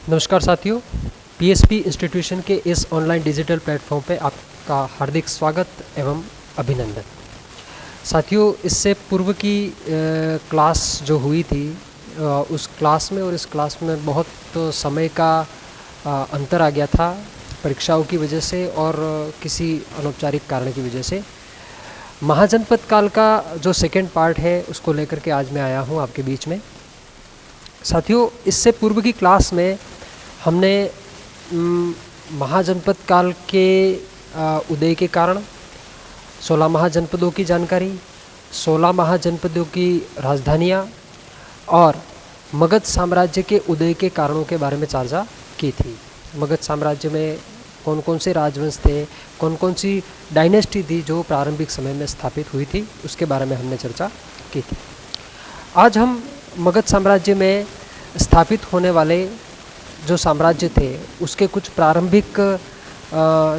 नमस्कार साथियों, PSP institution के इस ऑनलाइन डिजिटल प्लेटफॉर्म पे आपका हार्दिक स्वागत एवं अभिनंदन। साथियों, इससे पूर्व की क्लास जो हुई थी उस क्लास में और इस क्लास में बहुत समय का अंतर आ गया था परीक्षाओं की वजह से और किसी अनौपचारिक कारण की वजह से। महाजनपद काल का जो सेकेंड पार्ट है उसको लेकर के आज मैं आया हूँ आपके बीच में। साथियों, इससे पूर्व की क्लास में हमने महाजनपद काल के उदय के कारण 16 महाजनपदों की जानकारी, 16 महाजनपदों की राजधानियाँ और मगध साम्राज्य के उदय के कारणों के बारे में चर्चा की थी। मगध साम्राज्य में कौन कौन से राजवंश थे, कौन कौन सी डायनेस्टी थी जो प्रारंभिक समय में स्थापित हुई थी, उसके बारे में हमने चर्चा की थी। आज हम मगध साम्राज्य में स्थापित होने वाले जो साम्राज्य थे उसके कुछ प्रारंभिक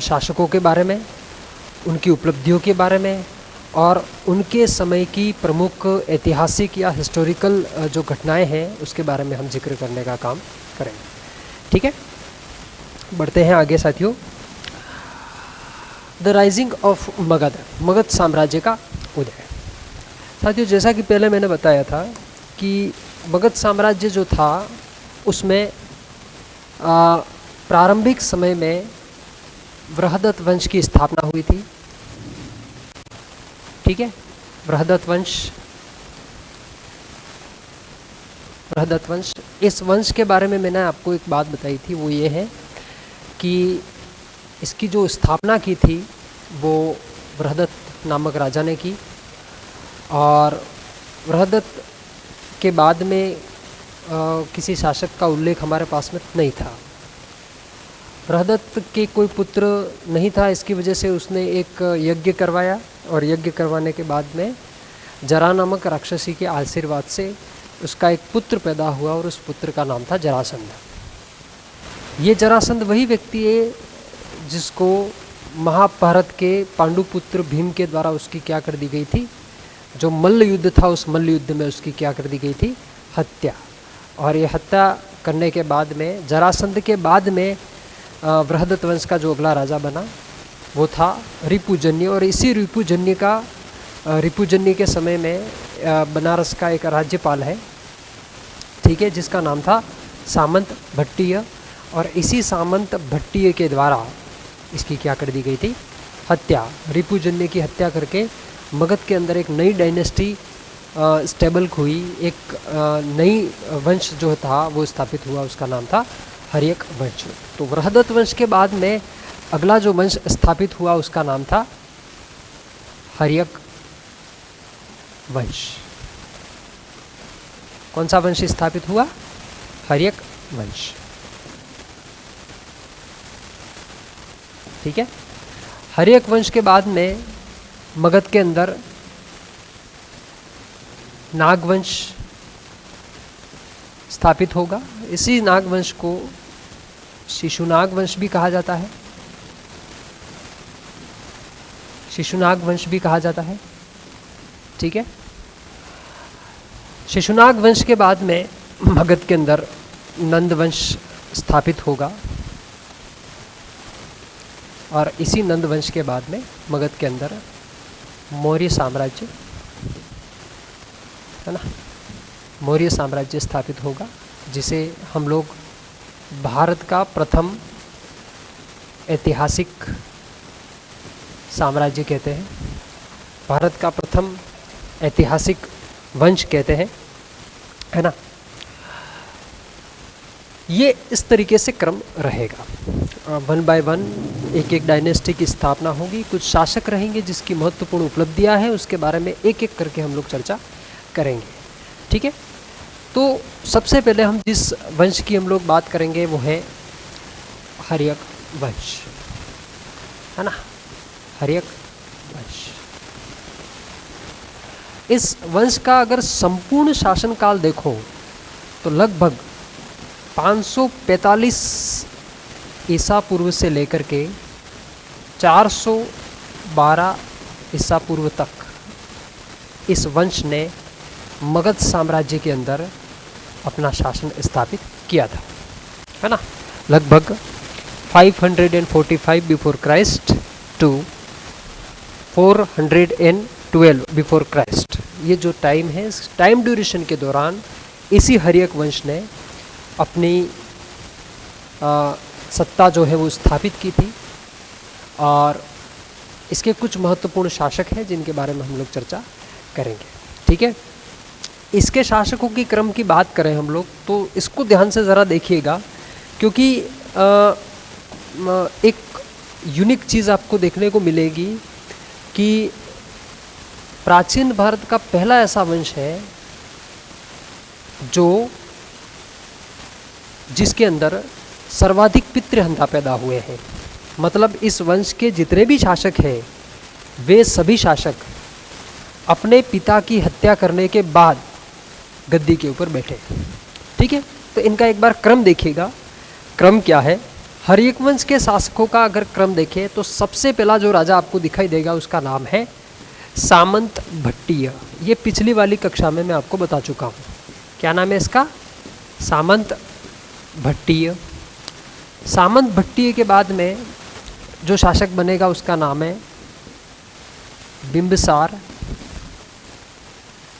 शासकों के बारे में, उनकी उपलब्धियों के बारे में और उनके समय की प्रमुख ऐतिहासिक या हिस्टोरिकल जो घटनाएं हैं उसके बारे में हम जिक्र करने का काम करेंगे। ठीक है, बढ़ते हैं आगे साथियों। The rising of Magadh, Magadh साम्राज्य का उदय। साथियों, जैसा कि पहले मैंने बताया था कि मगध साम्राज्य जो था उसमें प्रारंभिक समय में बृहदत्त वंश की स्थापना हुई थी। ठीक है, बृहदत्त वंश, इस वंश के बारे में मैंने आपको एक बात बताई थी, वो ये है कि इसकी जो स्थापना की थी वो बृहदत्त नामक राजा ने की और बृहदत्त के बाद में किसी शासक का उल्लेख हमारे पास में नहीं था। बृहदत्त के कोई पुत्र नहीं था, इसकी वजह से उसने एक यज्ञ करवाया और यज्ञ करवाने के बाद में जरा नामक राक्षसी के आशीर्वाद से उसका एक पुत्र पैदा हुआ और उस पुत्र का नाम था जरासंध। ये जरासंध वही व्यक्ति है जिसको महाभारत के पांडुपुत्र भीम के द्वारा उसकी क्या कर दी गई थी, जो मल्ल युद्ध था उस मल्ल युद्ध में उसकी क्या कर दी गई थी, हत्या। और ये हत्या करने के बाद में जरासंध के बाद में बृहदत्त वंश का जो अगला राजा बना वो था रिपुजन्य। और इसी रिपुजन्य के समय में बनारस का एक राज्यपाल है, ठीक है, जिसका नाम था सामंत भट्टिय। और इसी सामंत भट्टिय के द्वारा इसकी क्या कर दी गई थी, हत्या। रिपुजन्य की हत्या करके मगध के अंदर एक नई डायनेस्टी स्टेबल हुई, एक नई वंश जो था वो स्थापित हुआ, उसका नाम था हर्यक वंश। तो बृहदत्त वंश के बाद में अगला जो वंश स्थापित हुआ उसका नाम था हर्यक वंश। कौन सा वंश स्थापित हुआ, हर्यक वंश। ठीक है, हर्यक वंश के बाद में मगध के अंदर नागवंश स्थापित होगा। इसी नागवंश को शिशुनाग वंश भी कहा जाता है, शिशुनाग वंश भी कहा जाता है। ठीक है, शिशुनाग वंश के बाद में मगध के अंदर नंद वंश स्थापित होगा और इसी नंद वंश के बाद में मगध के अंदर मौर्य साम्राज्य, है ना, मौर्य साम्राज्य स्थापित होगा, जिसे हम लोग भारत का प्रथम ऐतिहासिक साम्राज्य कहते हैं, भारत का प्रथम ऐतिहासिक वंश कहते हैं, है ना। ये इस तरीके से क्रम रहेगा, वन बाय वन एक एक डायनेस्टी की स्थापना होगी, कुछ शासक रहेंगे जिसकी महत्वपूर्ण उपलब्धियां हैं, उसके बारे में एक एक करके हम लोग चर्चा करेंगे। ठीक है, तो सबसे पहले हम जिस वंश की हम लोग बात करेंगे वो है हर्यक वंश, है ना, हर्यक वंश। इस वंश का अगर संपूर्ण शासनकाल देखो तो लगभग 545 ईसा पूर्व से लेकर के 412 ईसा पूर्व तक इस वंश ने मगध साम्राज्य के अंदर अपना शासन स्थापित किया था, है ना, लगभग 545 before Christ to 412 before Christ, ये जो टाइम है, इस टाइम ड्यूरेशन के दौरान इसी हर्यक वंश ने अपनी सत्ता जो है वो स्थापित की थी। और इसके कुछ महत्वपूर्ण शासक हैं जिनके बारे में हम लोग चर्चा करेंगे। ठीक है, इसके शासकों की क्रम की बात करें हम लोग तो इसको ध्यान से ज़रा देखिएगा, क्योंकि एक यूनिक चीज़ आपको देखने को मिलेगी कि प्राचीन भारत का पहला ऐसा वंश है जिसके अंदर सर्वाधिक पितृहंता पैदा हुए हैं। मतलब इस वंश के जितने भी शासक हैं वे सभी शासक अपने पिता की हत्या करने के बाद गद्दी के ऊपर बैठे। ठीक है, तो इनका एक बार क्रम देखिएगा। क्रम क्या है? हर्यक वंश के शासकों का अगर क्रम देखें तो सबसे पहला जो राजा आपको दिखाई देगा उसका नाम है सामंत भट्टीय। ये पिछली वाली कक्षा में मैं आपको बता चुका हूँ। क्या नाम है इसका? सामंत भट्टीय। सामंत भट्टीय के बाद में जो शासक बनेगा उसका नाम है बिंबिसार।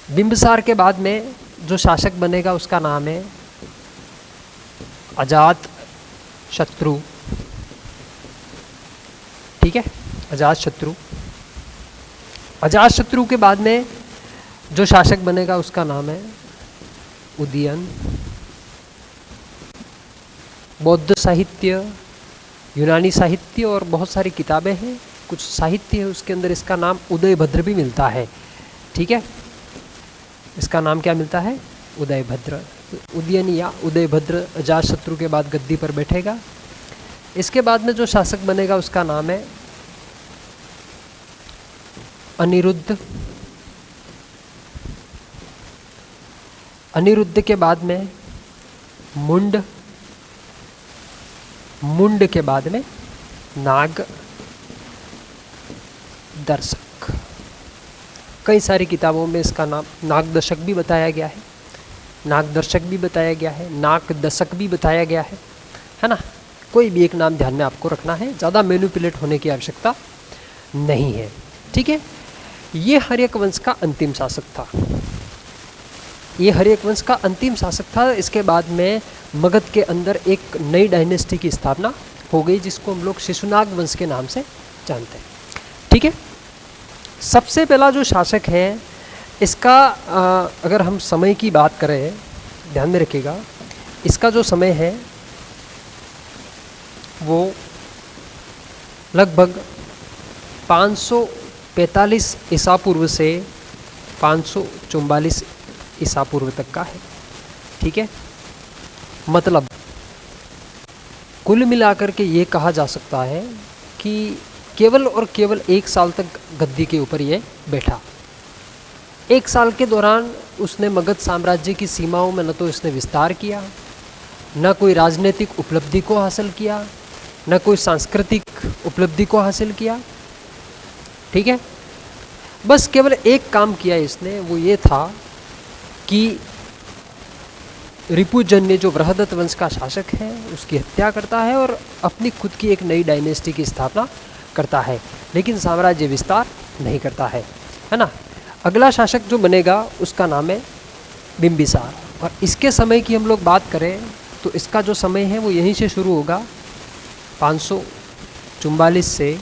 बिंबिसार के बाद में जो शासक बनेगा उसका नाम है अजात शत्रु। ठीक है, अजात शत्रु। अजात शत्रु के बाद में जो शासक बनेगा उसका नाम है उदयन। बौद्ध साहित्य, यूनानी साहित्य और बहुत सारी किताबें हैं, कुछ साहित्य है उसके अंदर इसका नाम उदयभद्र भी मिलता है। ठीक है, इसका नाम क्या मिलता है? उदयभद्र। उदयन या उदयभद्र अजातशत्रु के बाद गद्दी पर बैठेगा। इसके बाद में जो शासक बनेगा उसका नाम है अनिरुद्ध। अनिरुद्ध के बाद में मुंड। मुंड के बाद में नाग दर्शक। कई सारी किताबों में इसका नाम नागदशक भी बताया गया है, नागदर्शक भी बताया गया है, नाक दशक भी बताया गया है ना। कोई भी एक नाम ध्यान में आपको रखना है, ज़्यादा मैनिपुलेट होने की आवश्यकता नहीं है। ठीक है, ये हर्यक वंश का अंतिम शासक था। ये हर्यक वंश का अंतिम शासक था। इसके बाद में मगध के अंदर एक नई डायनेस्टी की स्थापना हो गई जिसको हम लोग शिशुनाग वंश के नाम से जानते हैं। ठीक है, सबसे पहला जो शासक है इसका अगर हम समय की बात करें, ध्यान में रखिएगा, इसका जो समय है वो लगभग 545 ईसा पूर्व से 544 ईसा पूर्व तक का है। ठीक है, मतलब कुल मिलाकर के ये कहा जा सकता है कि केवल और केवल 1 साल तक गद्दी के ऊपर ये बैठा। 1 साल के दौरान उसने मगध साम्राज्य की सीमाओं में न तो इसने विस्तार किया, न कोई राजनीतिक उपलब्धि को हासिल किया, न कोई सांस्कृतिक उपलब्धि को हासिल किया। ठीक है, बस केवल एक काम किया इसने, वो ये था कि रिपुजन्य जो बृहदत्त वंश का शासक है उसकी हत्या करता है और अपनी खुद की एक नई डायनेस्टी की स्थापना करता है, लेकिन साम्राज्य विस्तार नहीं करता है ना। अगला शासक जो बनेगा उसका नाम है बिंबिसार। और इसके समय की हम लोग बात करें तो इसका जो समय है वो यहीं से शुरू होगा 544 से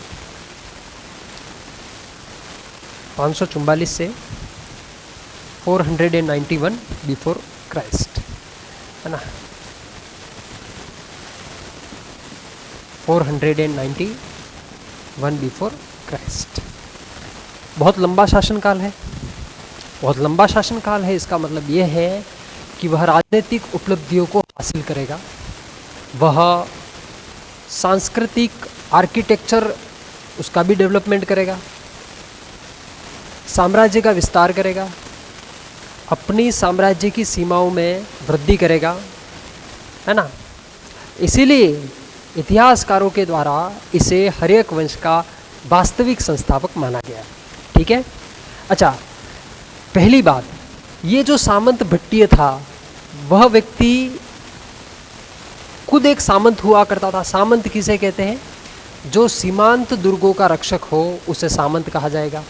491 बिफोर क्राइस्ट, है ना। 491 बिफोर क्राइस्ट। बहुत लंबा शासनकाल है, बहुत लंबा शासनकाल है। इसका मतलब ये है कि वह राजनीतिक उपलब्धियों को हासिल करेगा, वह सांस्कृतिक आर्किटेक्चर उसका भी डेवलपमेंट करेगा, साम्राज्य का विस्तार करेगा, अपनी साम्राज्य की सीमाओं में वृद्धि करेगा, है ना। इसीलिए इतिहासकारों के द्वारा इसे हर्यक वंश का वास्तविक संस्थापक माना गया। ठीक है, अच्छा, पहली बात, ये जो सामंत भट्टीय था वह व्यक्ति खुद एक सामंत हुआ करता था। सामंत किसे कहते हैं? जो सीमांत दुर्गों का रक्षक हो उसे सामंत कहा जाएगा।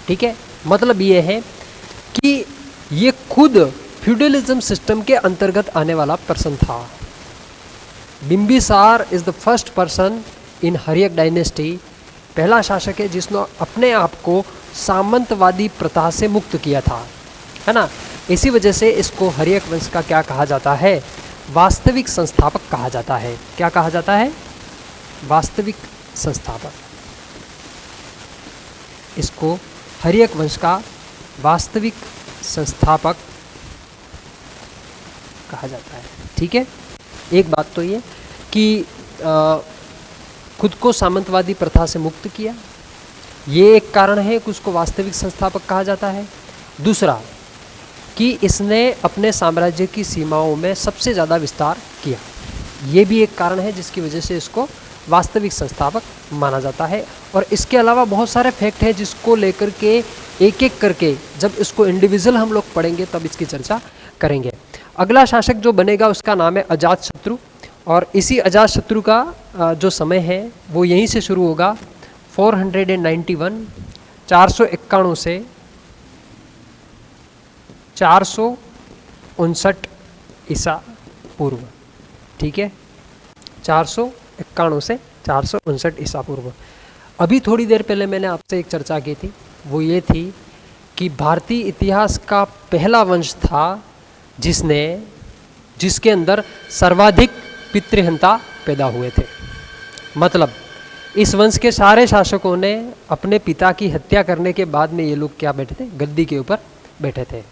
ठीक है, मतलब ये है कि ये खुद फ्यूडलिज्म सिस्टम के अंतर्गत आने वाला पर्सन था। Bimbisara is the first person in Haryanka dynasty, पहला शासक है जिसने अपने आप को सामंतवादी प्रथा से मुक्त किया था, है ना। इसी वजह से इसको हर्यक वंश का क्या कहा जाता है? वास्तविक संस्थापक कहा जाता है। क्या कहा जाता है? वास्तविक संस्थापक। इसको हर्यक वंश का वास्तविक संस्थापक कहा जाता है। ठीक है, एक बात तो ये कि खुद को सामंतवादी प्रथा से मुक्त किया, ये एक कारण है कि उसको वास्तविक संस्थापक कहा जाता है। दूसरा कि इसने अपने साम्राज्य की सीमाओं में सबसे ज़्यादा विस्तार किया, ये भी एक कारण है जिसकी वजह से इसको वास्तविक संस्थापक माना जाता है। और इसके अलावा बहुत सारे फैक्ट हैं जिसको लेकर के एक एक करके जब इसको इंडिविजुअल हम लोग पढ़ेंगे तब इसकी चर्चा करेंगे। अगला शासक जो बनेगा उसका नाम है अजातशत्रु, और इसी अजातशत्रु का जो समय है वो यहीं से शुरू होगा 491 451 से 459 ईसा पूर्व। ठीक है, 451 से 459 ईसा पूर्व। अभी थोड़ी देर पहले मैंने आपसे एक चर्चा की थी, वो ये थी कि भारतीय इतिहास का पहला वंश था जिसके अंदर सर्वाधिक पितृहंता पैदा हुए थे। मतलब इस वंश के सारे शासकों ने अपने पिता की हत्या करने के बाद में ये लोग क्या बैठे थे? गद्दी के ऊपर बैठे थे।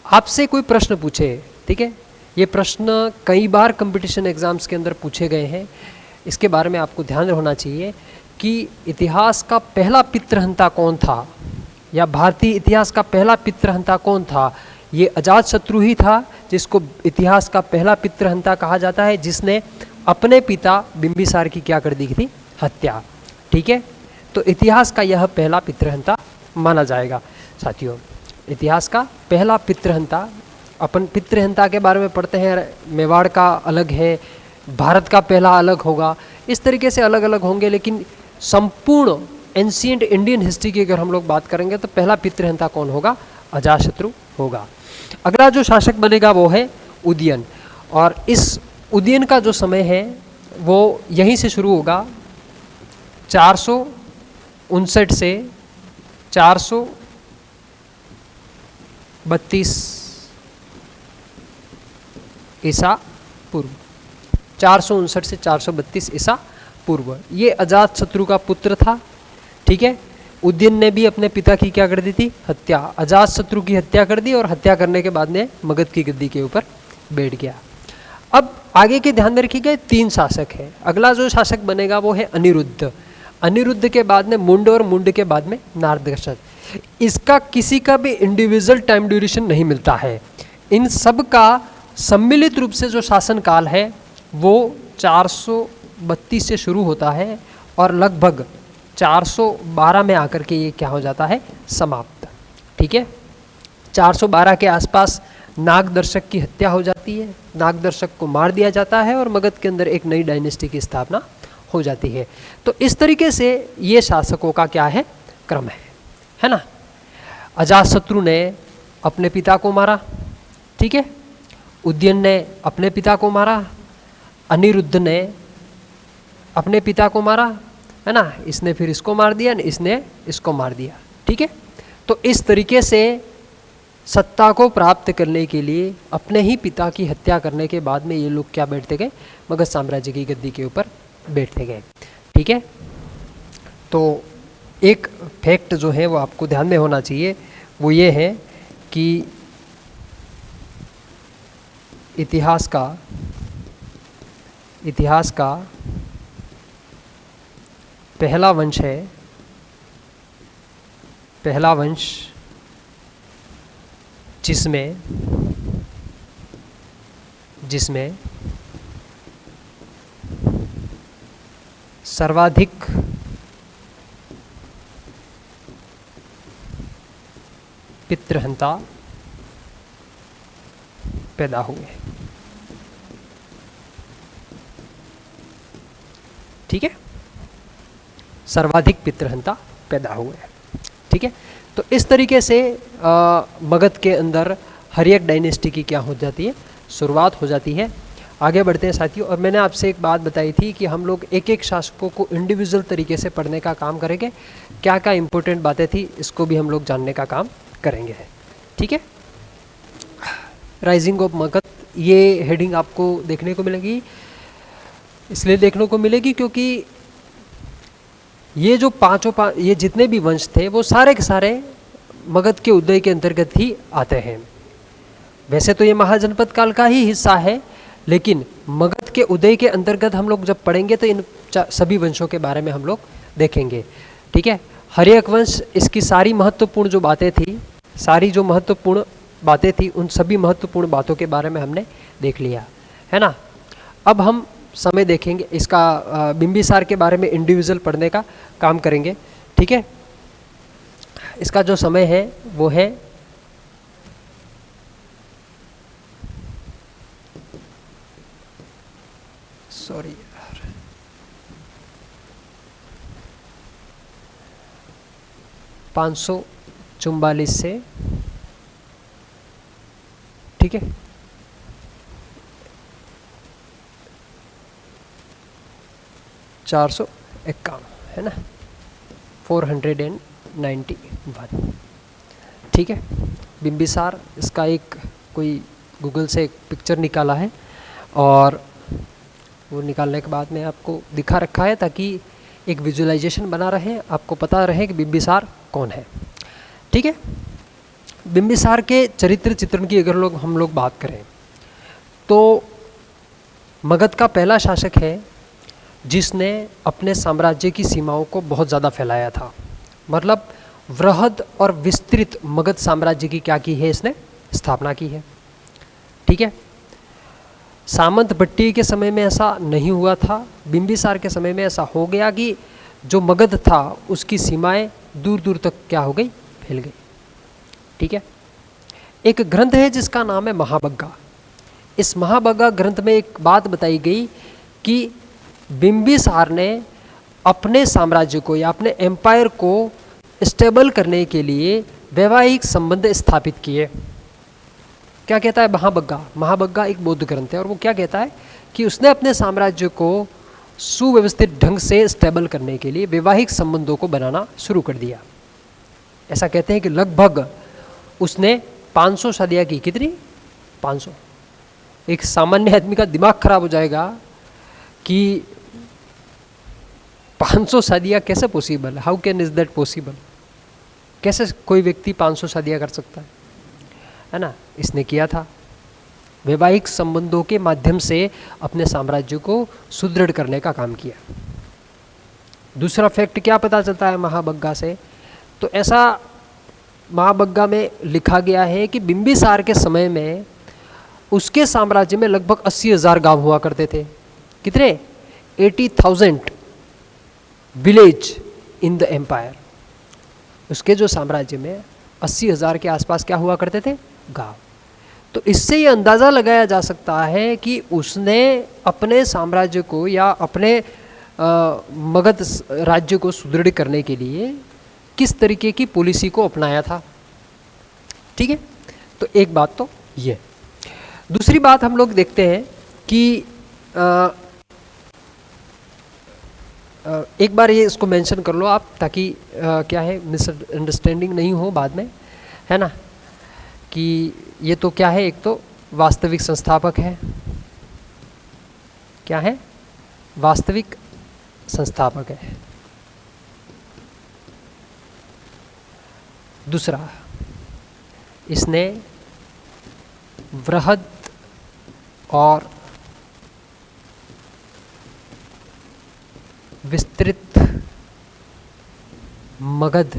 आपसे कोई प्रश्न पूछे, ठीक है, ये प्रश्न कई बार कंपटीशन एग्जाम्स के अंदर पूछे गए हैं, इसके बारे में आपको ध्यान होना चाहिए कि इतिहास का पहला पितृहंता कौन था, या भारतीय इतिहास का पहला पितृहंता कौन था? ये अजातशत्रु ही था जिसको इतिहास का पहला पितृहंता कहा जाता है, जिसने अपने पिता बिंबिसार की क्या कर दी थी? हत्या। ठीक है, तो इतिहास का यह पहला पितृहंता माना जाएगा। साथियों, इतिहास का पहला पितृहंता, अपन पितृहंता के बारे में पढ़ते हैं, मेवाड़ का अलग है, भारत का पहला अलग होगा, इस तरीके से अलग अलग होंगे, लेकिन संपूर्ण एंशिएंट इंडियन हिस्ट्री की अगर हम लोग बात करेंगे तो पहला पितृहंता कौन होगा? अजातशत्रु होगा। अगला जो शासक बनेगा वो है उदयन, और इस उदयन का जो समय है वो यहीं से शुरू होगा 459 से 432 ईसा पूर्व। 459 से 432 ईसा पूर्व। ये अजातशत्रु का पुत्र था। ठीक है, उदयन ने भी अपने पिता की क्या कर दी थी? हत्या। अजातशत्रु की हत्या कर दी, और हत्या करने के बाद में मगध की गद्दी के ऊपर बैठ गया। अब आगे के ध्यान में रखिए 3 शासक है। अगला जो शासक बनेगा वो है अनिरुद्ध। अनिरुद्ध के बाद में मुंड, और मुंड के बाद में नारदर्शक। इसका किसी का भी इंडिविजुअल टाइम ड्यूरेशन नहीं मिलता है। इन सब का सम्मिलित रूप से जो शासन काल है वो 432 से शुरू होता है और लगभग 412 में आकर के ये क्या हो जाता है? समाप्त। ठीक है, 412 के आसपास नागदर्शक की हत्या हो जाती है, नागदर्शक को मार दिया जाता है और मगध के अंदर एक नई डायनेस्टी की स्थापना हो जाती है। तो इस तरीके से ये शासकों का क्या है? क्रम है ना। अजातशत्रु ने अपने पिता को मारा, ठीक है, उदयन ने अपने पिता को मारा, अनिरुद्ध ने अपने पिता को मारा, है ना, इसने फिर इसको मार दिया, इसने इसको मार दिया। ठीक है, तो इस तरीके से सत्ता को प्राप्त करने के लिए अपने ही पिता की हत्या करने के बाद में ये लोग क्या बैठते गए? मगध साम्राज्य की गद्दी के ऊपर बैठते गए। ठीक है, तो एक फैक्ट जो है वो आपको ध्यान में होना चाहिए, वो ये है कि इतिहास का पहला वंश है, पहला वंश जिसमें सर्वाधिक पितृहंता पैदा हुए। ठीक है, सर्वाधिक पितृहंता पैदा हुए। ठीक है, तो इस तरीके से मगध के अंदर हर्यक डायनेस्टी की क्या हो जाती है, शुरुआत हो जाती है। आगे बढ़ते हैं साथियों, और मैंने आपसे एक बात बताई थी कि हम लोग एक एक शासकों को इंडिविजुअल तरीके से पढ़ने का काम करेंगे। क्या क्या इंपॉर्टेंट बातें थी इसको भी हम लोग जानने का काम करेंगे। ठीक है, राइजिंग ऑफ मगध, ये हेडिंग आपको देखने को मिलेगी, इसलिए देखने को मिलेगी क्योंकि ये जो ये जितने भी वंश थे वो सारे के सारे मगध के उदय के अंतर्गत ही आते हैं। वैसे तो ये महाजनपद काल का ही हिस्सा है, लेकिन मगध के उदय के अंतर्गत हम लोग जब पढ़ेंगे तो इन सभी वंशों के बारे में हम लोग देखेंगे। ठीक है, हर्यक वंश, इसकी सारी महत्वपूर्ण जो बातें थी, सारी जो महत्वपूर्ण बातें थी, उन सभी महत्वपूर्ण बातों के बारे में हमने देख लिया है ना। अब हम समय देखेंगे, इसका बिंबिसार के बारे में इंडिविजुअल पढ़ने का काम करेंगे। ठीक है, इसका जो समय है वो है सॉरी यार 544 से, ठीक है, 451 है ना, 491। ठीक है, बिंबिसार, इसका एक कोई गूगल से एक पिक्चर निकाला है और वो निकालने के बाद में आपको दिखा रखा है ताकि एक विजुअलाइजेशन बना रहे, आपको पता रहे कि बिंबिसार कौन है। ठीक है, बिंबिसार के चरित्र चित्रण की अगर हम लोग बात करें तो मगध का पहला शासक है जिसने अपने साम्राज्य की सीमाओं को बहुत ज़्यादा फैलाया था। मतलब वृहद और विस्तृत मगध साम्राज्य की क्या की है, इसने स्थापना की है। ठीक है, सामंत भट्टी के समय में ऐसा नहीं हुआ था, बिंबिसार के समय में ऐसा हो गया कि जो मगध था उसकी सीमाएं दूर दूर तक क्या हो गई, फैल गई। ठीक है, एक ग्रंथ है जिसका नाम है महाबग्गा। इस महाबग्गा ग्रंथ में एक बात बताई गई कि बिंबिसार ने अपने साम्राज्य को या अपने एम्पायर को स्टेबल करने के लिए वैवाहिक संबंध स्थापित किए। क्या कहता है महाबग्गा? महाबग्गा एक बौद्ध ग्रंथ है और वो क्या कहता है कि उसने अपने साम्राज्य को सुव्यवस्थित ढंग से स्टेबल करने के लिए वैवाहिक संबंधों को बनाना शुरू कर दिया। ऐसा कहते हैं कि लगभग उसने 500 शादियाँ की। कितनी? 500। एक सामान्य आदमी का दिमाग खराब हो जाएगा कि 500 शादियाँ कैसे possible, how can is that possible, कैसे कोई व्यक्ति 500 शादियाँ कर सकता है ना। इसने किया था, वैवाहिक संबंधों के माध्यम से अपने साम्राज्य को सुदृढ़ करने का काम किया। दूसरा फैक्ट क्या पता चलता है महाबग्गा से, तो ऐसा महाबग्गा में लिखा गया है कि बिंबिसार के समय में उसके साम्राज्य में लगभग 80,000 गांव हुआ करते थे। कितने? 80,000 विलेज इन द एम्पायर। उसके जो साम्राज्य में 80,000 के आसपास क्या हुआ करते थे? गांव। तो इससे ये अंदाज़ा लगाया जा सकता है कि उसने अपने साम्राज्य को या अपने मगध राज्य को सुदृढ़ करने के लिए किस तरीके की पॉलिसी को अपनाया था। ठीक है, तो एक बात तो ये। दूसरी बात हम लोग देखते हैं कि एक बार ये इसको मेंशन कर लो आप, ताकि क्या है मिसअंडरस्टैंडिंग नहीं हो बाद में, है ना। कि ये तो क्या है, एक तो वास्तविक संस्थापक है। क्या है? वास्तविक संस्थापक है। दूसरा, इसने वृहद और विस्तृत मगध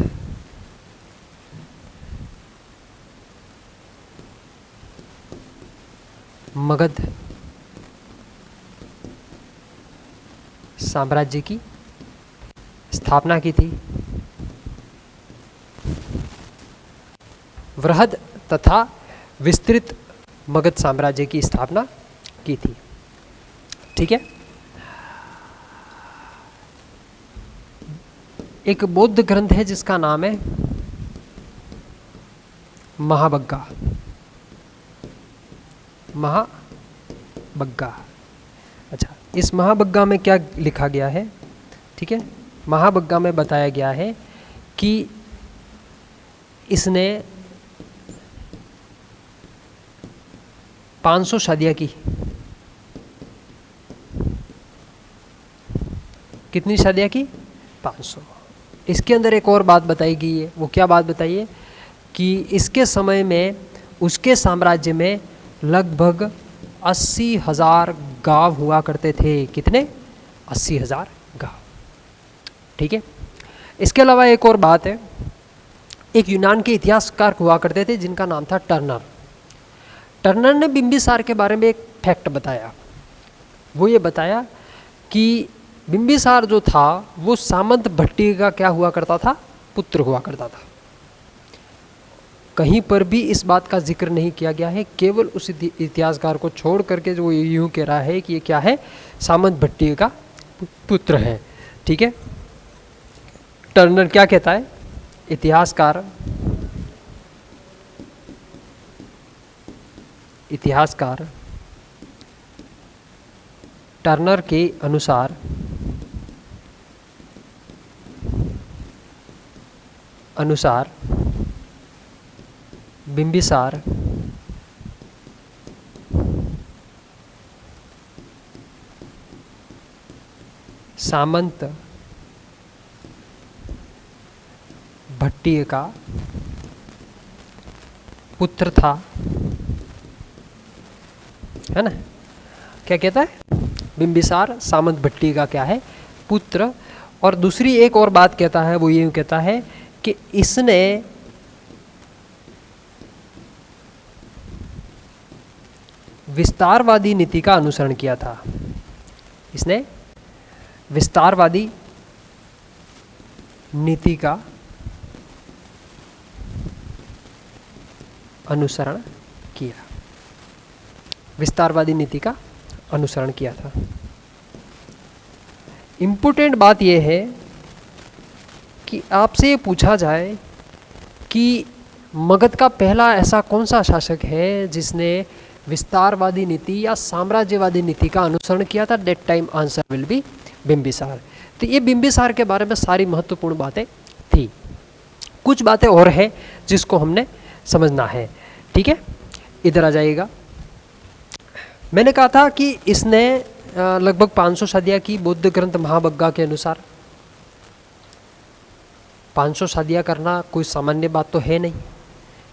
साम्राज्य की स्थापना की थी। वृहद तथा विस्तृत मगध साम्राज्य की स्थापना की थी। ठीक है, एक बौद्ध ग्रंथ है जिसका नाम है महाबग्गा। महाबग्गा। अच्छा, इस महाबग्गा में क्या लिखा गया है? ठीक है, महाबग्गा में बताया गया है कि इसने 500 शादियाँ की। कितनी शादियाँ की? 500। इसके अंदर एक और बात बताई गई है। वो क्या बात बताइए? कि इसके समय में उसके साम्राज्य में लगभग 80,000 गाँव हुआ करते थे। कितने? 80,000 गाँव। ठीक है, इसके अलावा एक और बात है, एक यूनान के इतिहासकार हुआ करते थे जिनका नाम था टर्नर। टर्नर ने बिंबिसार के बारे में एक फैक्ट बताया। वो ये बताया कि बिंबिसार जो था वो सामंत भट्टी का क्या हुआ करता था? पुत्र हुआ करता था। कहीं पर भी इस बात का जिक्र नहीं किया गया है, केवल उस इतिहासकार को छोड़ करके जो यूँ कह रहा है कि ये क्या है? सामंत भट्टी का पुत्र है। ठीक है, टर्नर क्या कहता है? इतिहासकार टर्नर के अनुसार बिंबिसार सामंत भट्टी का पुत्र था, है ना? क्या कहता है? बिंबिसार सामंत भट्टी का क्या है? पुत्र। और दूसरी एक और बात कहता है, वो ये कहता है कि इसने विस्तारवादी नीति का अनुसरण किया था। इसने विस्तारवादी नीति का अनुसरण किया। विस्तारवादी नीति का अनुसरण किया था। इम्पोर्टेंट बात यह है कि आपसे ये पूछा जाए कि मगध का पहला ऐसा कौन सा शासक है जिसने विस्तारवादी नीति या साम्राज्यवादी नीति का अनुसरण किया था? That time answer will be Bimbisara. तो ये बिंबिसार के बारे में सारी महत्वपूर्ण बातें थी। कुछ बातें और हैं जिसको हमने समझना है। ठीक है, इधर आ जाइएगा। मैंने कहा था कि इसने लगभग 500 शादियाँ की बौद्ध ग्रंथ महाबग्गा के अनुसार। 500 शादियाँ करना कोई सामान्य बात तो है नहीं,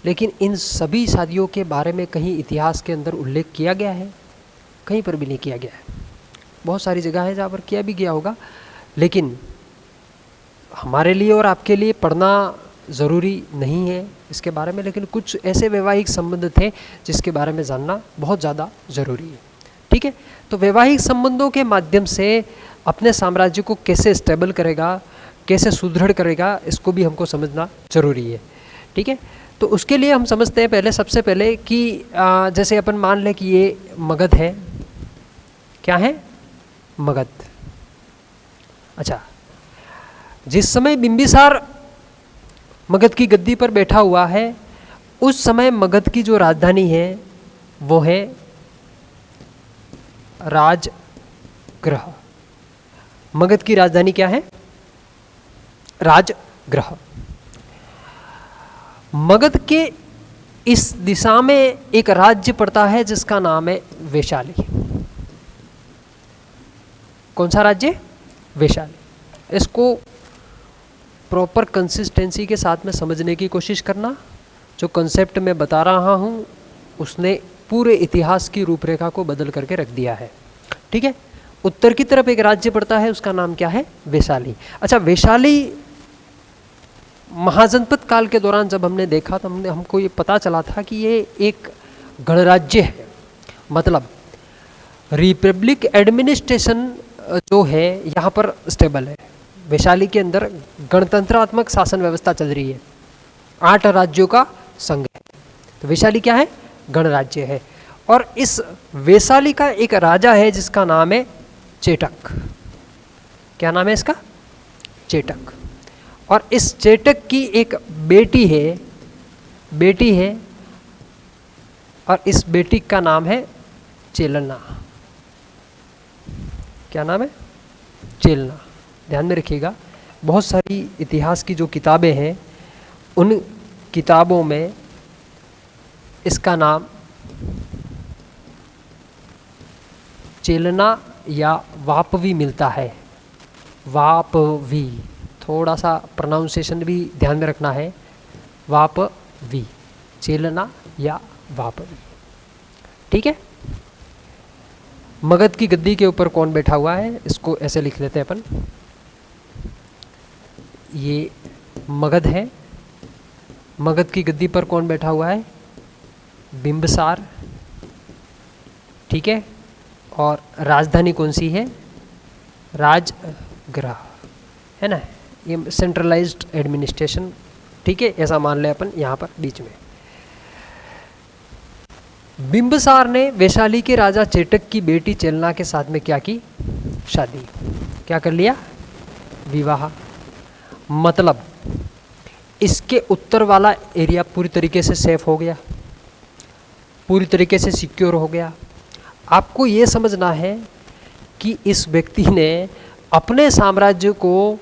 लेकिन इन सभी शादियों के बारे में कहीं इतिहास के अंदर उल्लेख किया गया है? कहीं पर भी नहीं किया गया है। बहुत सारी जगह है जहाँ पर किया भी गया होगा, लेकिन हमारे लिए और आपके लिए पढ़ना ज़रूरी नहीं है इसके बारे में। लेकिन कुछ ऐसे वैवाहिक संबंध थे जिसके बारे में जानना बहुत ज़्यादा ज़रूरी है। ठीक है, तो वैवाहिक संबंधों के माध्यम से अपने साम्राज्य को कैसे स्टेबल करेगा, कैसे सुदृढ़ करेगा, इसको भी हमको समझना ज़रूरी है। ठीक है, तो उसके लिए हम समझते हैं पहले, सबसे पहले कि जैसे अपन मान लें कि ये मगध है। क्या है? मगध। अच्छा, जिस समय बिंबिसार मगध की गद्दी पर बैठा हुआ है, उस समय मगध की जो राजधानी है वो है राजगृह। मगध की राजधानी क्या है? राजगृह। मगध के इस दिशा में एक राज्य पड़ता है जिसका नाम है वैशाली। कौन सा राज्य? वैशाली। इसको प्रॉपर कंसिस्टेंसी के साथ में समझने की कोशिश करना। जो कंसेप्ट मैं बता रहा हूँ उसने पूरे इतिहास की रूपरेखा को बदल करके रख दिया है। ठीक है, उत्तर की तरफ एक राज्य पड़ता है, उसका नाम क्या है? वैशाली। अच्छा, वैशाली महाजनपद काल के दौरान जब हमने देखा तो हमको ये पता चला था कि ये एक गणराज्य है। मतलब रिपब्लिक एडमिनिस्ट्रेशन जो है यहाँ पर स्टेबल है। वैशाली के अंदर गणतंत्रात्मक शासन व्यवस्था चल रही है। 8 राज्यों का संघ है। तो वैशाली क्या है? गणराज्य है। और इस वैशाली का एक राजा है जिसका नाम है चेटक। क्या नाम है इसका? चेटक। और इस चेटक की एक बेटी है और इस बेटी का नाम है चेलना। क्या नाम है? चेलना। ध्यान में रखिएगा, बहुत सारी इतिहास की जो किताबें हैं उन किताबों में इसका नाम चेलना या वापवी मिलता है। वापवी, थोड़ा सा प्रोनाउंसिएशन भी ध्यान में रखना है। वापवी, चेलना या वापवी। ठीक है। मगध की गद्दी के ऊपर कौन बैठा हुआ है, इसको ऐसे लिख लेते हैं अपन। ये मगध है। मगध की गद्दी पर कौन बैठा हुआ है? बिंबिसार। ठीक है। और राजधानी कौन सी है? राजगृह, है ना। ये सेंट्रलाइज्ड एडमिनिस्ट्रेशन, ठीक है, ऐसा मान लें अपन यहाँ पर बीच में। बिंबिसार ने वैशाली के राजा चेटक की बेटी चेलना के साथ में क्या की? शादी। क्या कर लिया? विवाह। मतलब इसके उत्तर वाला एरिया पूरी तरीके से सेफ हो गया, पूरी तरीके से सिक्योर हो गया। आपको ये समझना है कि इस व्यक्ति ने अपने साम्राज्य को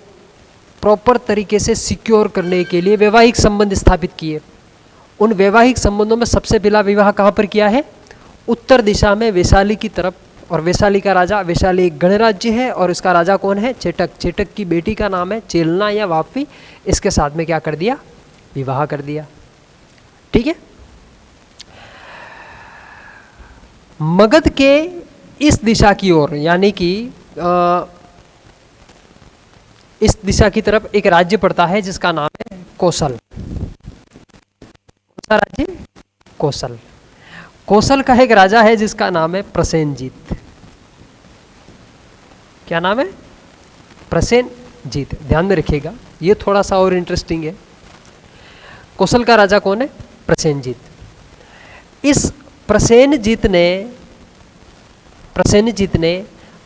प्रॉपर तरीके से सिक्योर करने के लिए वैवाहिक संबंध स्थापित किए। उन वैवाहिक संबंधों में सबसे पहला विवाह कहाँ पर किया है? उत्तर दिशा में वैशाली की तरफ। और वैशाली का राजा, वैशाली एक गणराज्य है और इसका राजा कौन है? चेटक। चेटक की बेटी का नाम है चेलना या वापवी। इसके साथ में क्या कर दिया? विवाह कर दिया। ठीक है। मगध के इस दिशा की ओर, यानी कि इस दिशा की तरफ एक राज्य पड़ता है जिसका नाम है कौशल। कौन सा राज्य? कौशल। कौशल का एक राजा है जिसका नाम है प्रसेनजीत। क्या नाम है? प्रसेनजीत। ध्यान में रखिएगा, ये थोड़ा सा और इंटरेस्टिंग है। कौशल का राजा कौन है? प्रसेनजीत। इस प्रसेनजीत ने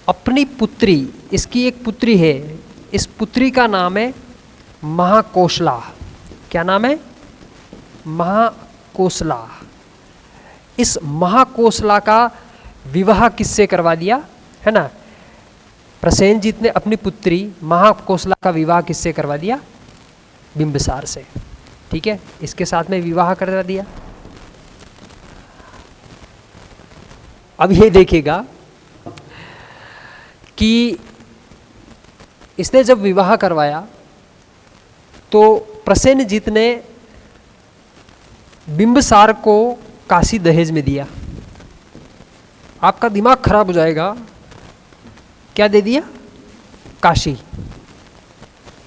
अपनी पुत्री, इसकी एक पुत्री है, इस पुत्री का नाम है महाकोशला। क्या नाम है? महाकोशला। इस महाकोशला का विवाह किससे करवा दिया, है ना? प्रसेनजीत ने अपनी पुत्री महाकोशला का विवाह किससे करवा दिया? बिंबिसार से। ठीक है, इसके साथ में विवाह करवा दिया। अब ये देखिएगा कि इसने जब विवाह करवाया तो प्रसेनजीत ने बिंबिसार को काशी दहेज में दिया। आपका दिमाग खराब हो जाएगा। क्या दे दिया? काशी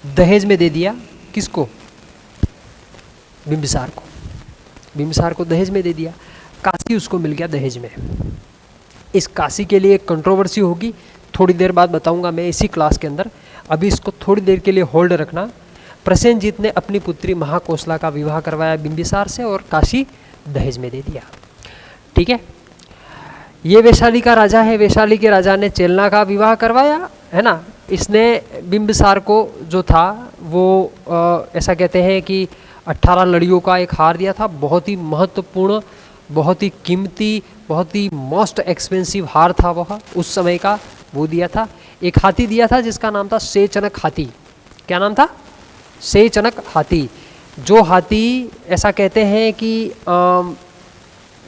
दहेज में दे दिया। किसको? बिंबिसार को। बिंबिसार को दहेज में दे दिया। काशी उसको मिल गया दहेज में। इस काशी के लिए एक कंट्रोवर्सी होगी, थोड़ी देर बाद बताऊंगा मैं इसी क्लास के अंदर। अभी इसको थोड़ी देर के लिए होल्ड रखना। प्रसेनजीत ने अपनी पुत्री महाकोशला का विवाह करवाया बिंबिसार से और काशी दहेज में दे दिया। ठीक है। ये वैशाली का राजा है। वैशाली के राजा ने चेलना का विवाह करवाया, है ना। इसने बिंबिसार को जो था वो ऐसा कहते हैं कि 18 लड़ियों का एक हार दिया था। बहुत ही महत्वपूर्ण, बहुत ही कीमती, बहुत ही मोस्ट एक्सपेंसिव हार था वह उस समय का, वो दिया था। एक हाथी दिया था जिसका नाम था सेचनक हाथी। क्या नाम था? सेचनक हाथी। जो हाथी ऐसा कहते हैं कि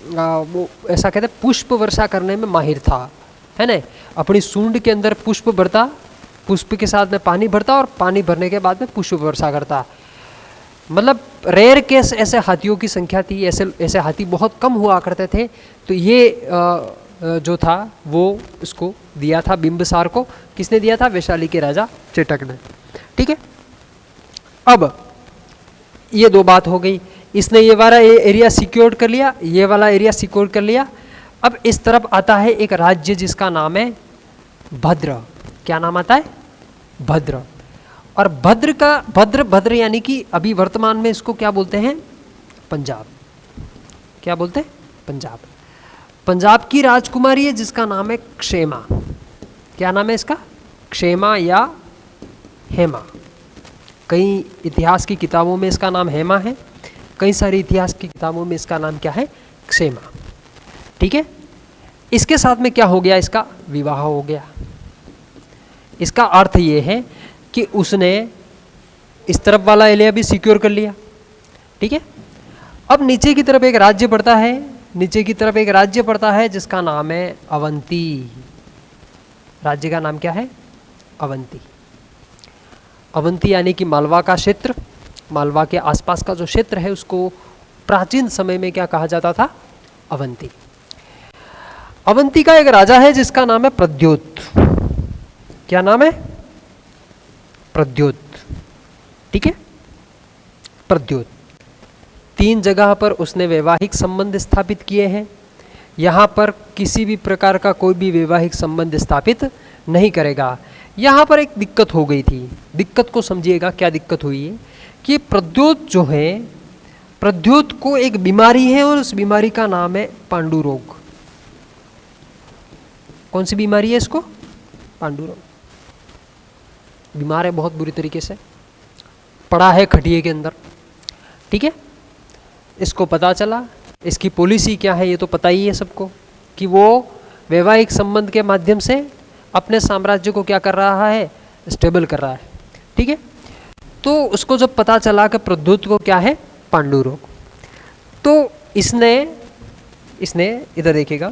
वो ऐसा कहते हैं पुष्प वर्षा करने में माहिर था, है ना। अपनी सूंड के अंदर पुष्प भरता, पुष्प के साथ में पानी भरता और पानी भरने के बाद में पुष्प वर्षा करता। मतलब रेयर केस ऐसे हाथियों की संख्या थी, ऐसे हाथी बहुत कम हुआ करते थे। तो ये जो था वो इसको दिया था बिंबिसार को। किसने दिया था? वैशाली के राजा चेटक ने। ठीक है। अब ये दो बात हो गई। इसने ये वाला एरिया सिक्योर कर लिया, ये वाला एरिया सिक्योर कर लिया। अब इस तरफ आता है एक राज्य जिसका नाम है भद्र। क्या नाम आता है? भद्र। और भद्र यानी कि अभी वर्तमान में इसको क्या बोलते हैं? पंजाब। क्या बोलते हैं? पंजाब। पंजाब की राजकुमारी है जिसका नाम है क्षेमा। क्या नाम है इसका? क्षेमा या हेमा। कई इतिहास की किताबों में इसका नाम हेमा है, कई सारी इतिहास की किताबों में इसका नाम क्या है, क्षेमा। ठीक है, इसके साथ में क्या हो गया, इसका विवाह हो गया। इसका अर्थ ये है कि उसने इस तरफ वाला एरिया भी सिक्योर कर लिया। ठीक है, अब नीचे की तरफ एक राज्य पड़ता है, नीचे की तरफ एक राज्य पड़ता है जिसका नाम है अवंती। राज्य का नाम क्या है, अवंती। अवंती यानी कि मालवा का क्षेत्र, मालवा के आसपास का जो क्षेत्र है उसको प्राचीन समय में क्या कहा जाता था, अवंती। अवंती का एक राजा है जिसका नाम है प्रद्योत। क्या नाम है, प्रद्योत। ठीक है, प्रद्योत। 3 जगह पर उसने वैवाहिक संबंध स्थापित किए हैं। यहाँ पर किसी भी प्रकार का कोई भी वैवाहिक संबंध स्थापित नहीं करेगा। यहाँ पर एक दिक्कत हो गई थी, दिक्कत को समझिएगा, क्या दिक्कत हुई है कि प्रद्योत जो है, प्रद्योत को एक बीमारी है और उस बीमारी का नाम है पांडु रोग। कौन सी बीमारी है इसको, पांडु रोग। बीमार है बहुत बुरी तरीके से, पड़ा है खटिए के अंदर। ठीक है, इसको पता चला, इसकी पॉलिसी क्या है ये तो पता ही है सबको, कि वो वैवाहिक संबंध के माध्यम से अपने साम्राज्य को क्या कर रहा है, स्टेबल कर रहा है। ठीक है, तो उसको जब पता चला कि प्रद्योत को क्या है, पांडु रोग, तो इसने इधर देखिएगा,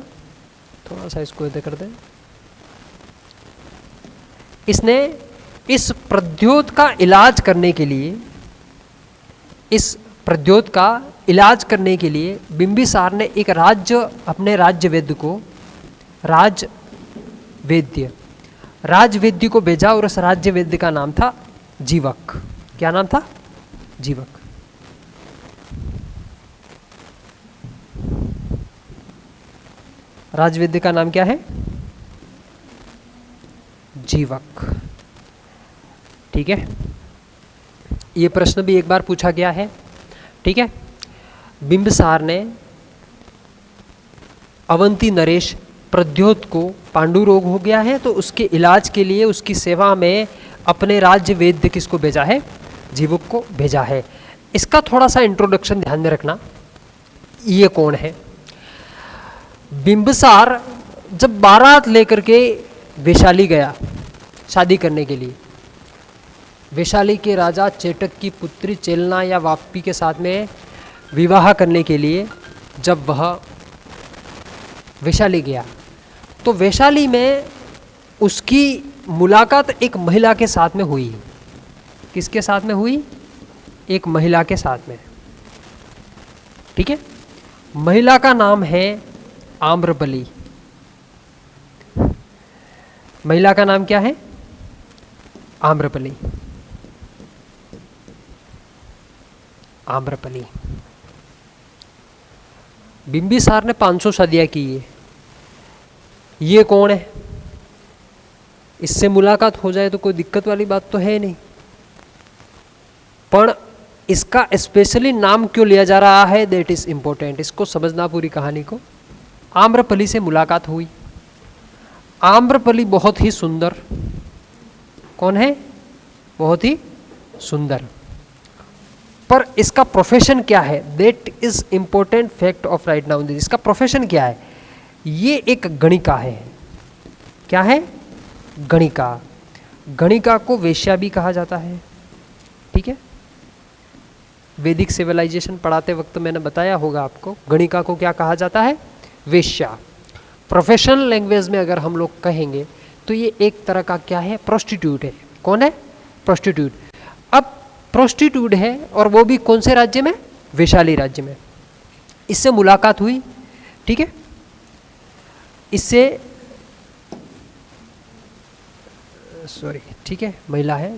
थोड़ा सा इसको इधर कर दें। इसने इस प्रद्योत का इलाज करने के लिए, इस प्रद्योत का इलाज करने के लिए बिंबिसार ने एक राज्य, अपने राज्य वैद्य को, राज वैद्य को भेजा और उस राज्य वैद्य का नाम था जीवक। क्या नाम था, जीवक। राजवैद्य का नाम क्या है, जीवक। ठीक है, ये प्रश्न भी एक बार पूछा गया है। ठीक है, बिंबिसार ने अवंती नरेश प्रद्योत को पांडु रोग हो गया है तो उसके इलाज के लिए उसकी सेवा में अपने राज्य वैद्य किसको भेजा है, जीवक को भेजा है। इसका थोड़ा सा इंट्रोडक्शन ध्यान में रखना, ये कौन है। बिंबिसार जब बारात लेकर के वैशाली गया शादी करने के लिए, वैशाली के राजा चेटक की पुत्री चेलना या वापी के साथ में विवाह करने के लिए जब वह वैशाली गया तो वैशाली में उसकी मुलाकात एक महिला के साथ में हुई। किसके साथ में हुई, एक महिला के साथ में। ठीक है, महिला का नाम है आम्रपली। महिला का नाम क्या है, आम्रपली। आम्रपली। बिंबिसार ने 500 शादियां की है। ये कौन है, इससे मुलाकात हो जाए तो कोई दिक्कत वाली बात तो है नहीं, पर इसका स्पेशली नाम क्यों लिया जा रहा है, दैट इज इंपॉर्टेंट। इसको समझना पूरी कहानी को। आम्रपली से मुलाकात हुई। आम्रपली बहुत ही सुंदर, कौन है, बहुत ही सुंदर, पर इसका प्रोफेशन क्या है, that is important fact of right now. इसका प्रोफेशन क्या है, ये एक गणिका है। क्या है, गणिका। गणिका को वेश्या भी कहा जाता है। ठीक है, वैदिक सिविलाइजेशन पढ़ाते वक्त मैंने बताया होगा आपको, गणिका को क्या कहा जाता है, वेश्या। प्रोफेशनल लैंग्वेज में अगर हम लोग कहेंगे तो ये एक तरह का क्या है, प्रोस्टिट्यूट है। कौन है, प्रोस्टिट्यूट। अब प्रोस्टिट्यूट है और वो भी कौन से राज्य में, वैशाली राज्य में। इससे मुलाकात हुई। ठीक है, इससे सॉरी, ठीक है, महिला है,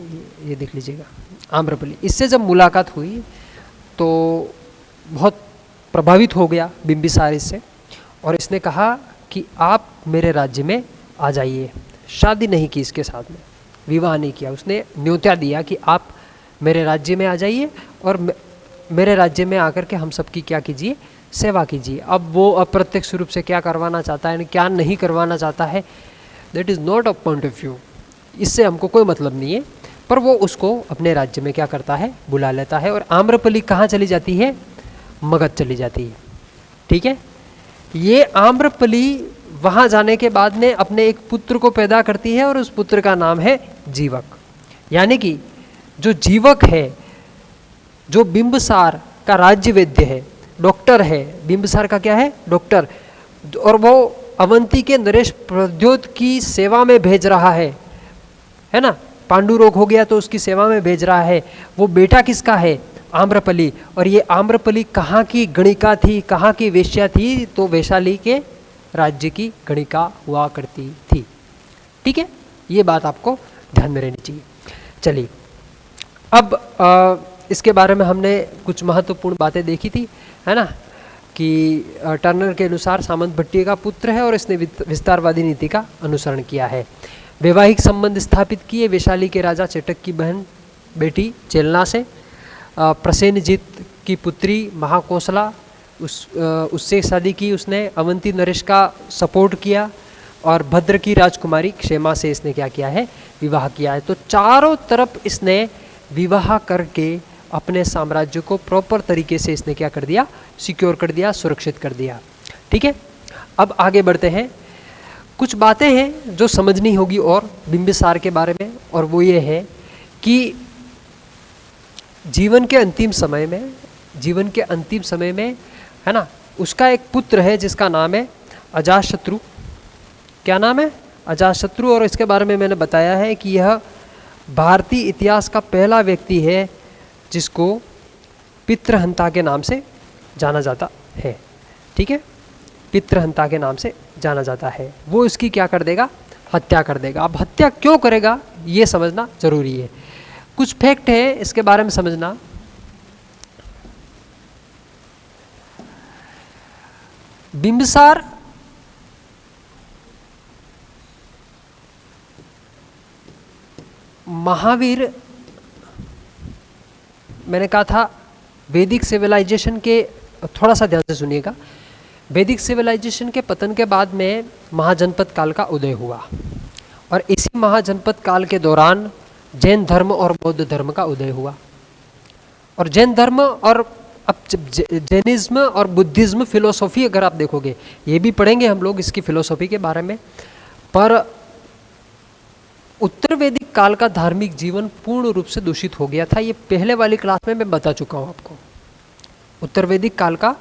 ये देख लीजिएगा, आम्रपली। इससे जब मुलाकात हुई तो बहुत प्रभावित हो गया बिंबिसार इससे, और इसने कहा कि आप मेरे राज्य में आ जाइए। शादी नहीं की इसके साथ में, विवाह नहीं किया, उसने न्योता दिया कि आप मेरे राज्य में आ जाइए और मेरे राज्य में आकर के हम सबकी क्या कीजिए, सेवा कीजिए। अब वो अप्रत्यक्ष रूप से क्या करवाना चाहता है, क्या नहीं करवाना चाहता है, that is not a point of view, इससे हमको कोई मतलब नहीं है। पर वो उसको अपने राज्य में क्या करता है, बुला लेता है। और आम्रपली कहाँ चली जाती है, मगध चली जाती है। ठीक है, ये आम्रपली वहाँ जाने के बाद में अपने एक पुत्र को पैदा करती है और उस पुत्र का नाम है जीवक। यानी कि जो जीवक है, जो बिंबसार का राज्य वैद्य है, डॉक्टर है, बिंबसार का क्या है, डॉक्टर, और वो अवंती के नरेश प्रद्योत की सेवा में भेज रहा है ना, पांडु रोग हो गया तो उसकी सेवा में भेज रहा है। वो बेटा किसका है, आम्रपली। और ये आम्रपली कहाँ की गणिका थी, कहाँ की वेश्या थी, तो वैशाली के राज्य की गणिका हुआ करती थी। ठीक है, ये बात आपको ध्यान में रहनी चाहिए। चलिए, अब इसके बारे में हमने कुछ महत्वपूर्ण बातें देखी थी, है ना, कि टर्नर के अनुसार सामंत भट्टिय का पुत्र है और इसने विस्तारवादी नीति का अनुसरण किया है। वैवाहिक संबंध स्थापित किए वैशाली के राजा चेटक की बहन बेटी चेलना से। प्रसेनजीत की पुत्री महाकोसला, उससे शादी की उसने। अवंती नरेश का सपोर्ट किया और भद्र की राजकुमारी क्षेमा से इसने क्या किया है, विवाह किया है। तो चारों तरफ इसने विवाह करके अपने साम्राज्य को प्रॉपर तरीके से इसने क्या कर दिया, सिक्योर कर दिया, सुरक्षित कर दिया। ठीक है, अब आगे बढ़ते हैं। कुछ बातें हैं जो समझनी होगी और बिंबिसार के बारे में, और वो ये है कि जीवन के अंतिम समय में है ना, उसका एक पुत्र है जिसका नाम है अजातशत्रु। क्या नाम है, अजातशत्रु। और इसके बारे में मैंने बताया है कि यह भारतीय इतिहास का पहला व्यक्ति है जिसको पितृहंता के नाम से जाना जाता है। ठीक है, पितृहंता के नाम से जाना जाता है। वो इसकी क्या कर देगा, हत्या कर देगा। अब हत्या क्यों करेगा ये समझना जरूरी है। कुछ फैक्ट है इसके बारे में समझना। बिंबिसार महावीर, मैंने कहा था वैदिक सिविलाइजेशन के, थोड़ा सा ध्यान से सुनिएगा, वैदिक सिविलाइजेशन के पतन के बाद में महाजनपद काल का उदय हुआ और इसी महाजनपद काल के दौरान जैन धर्म और बौद्ध धर्म का उदय हुआ। और जैन धर्म और अब जैनिज्म और बुद्धिज्म फिलोसॉफी अगर आप देखोगे, ये भी पढ़ेंगे हम लोग इसकी फिलोसॉफी के बारे में, पर उत्तर वैदिक काल का धार्मिक जीवन पूर्ण रूप से दूषित हो गया था। ये पहले वाली क्लास में मैं बता चुका हूँ आपको। उत्तर वैदिक काल का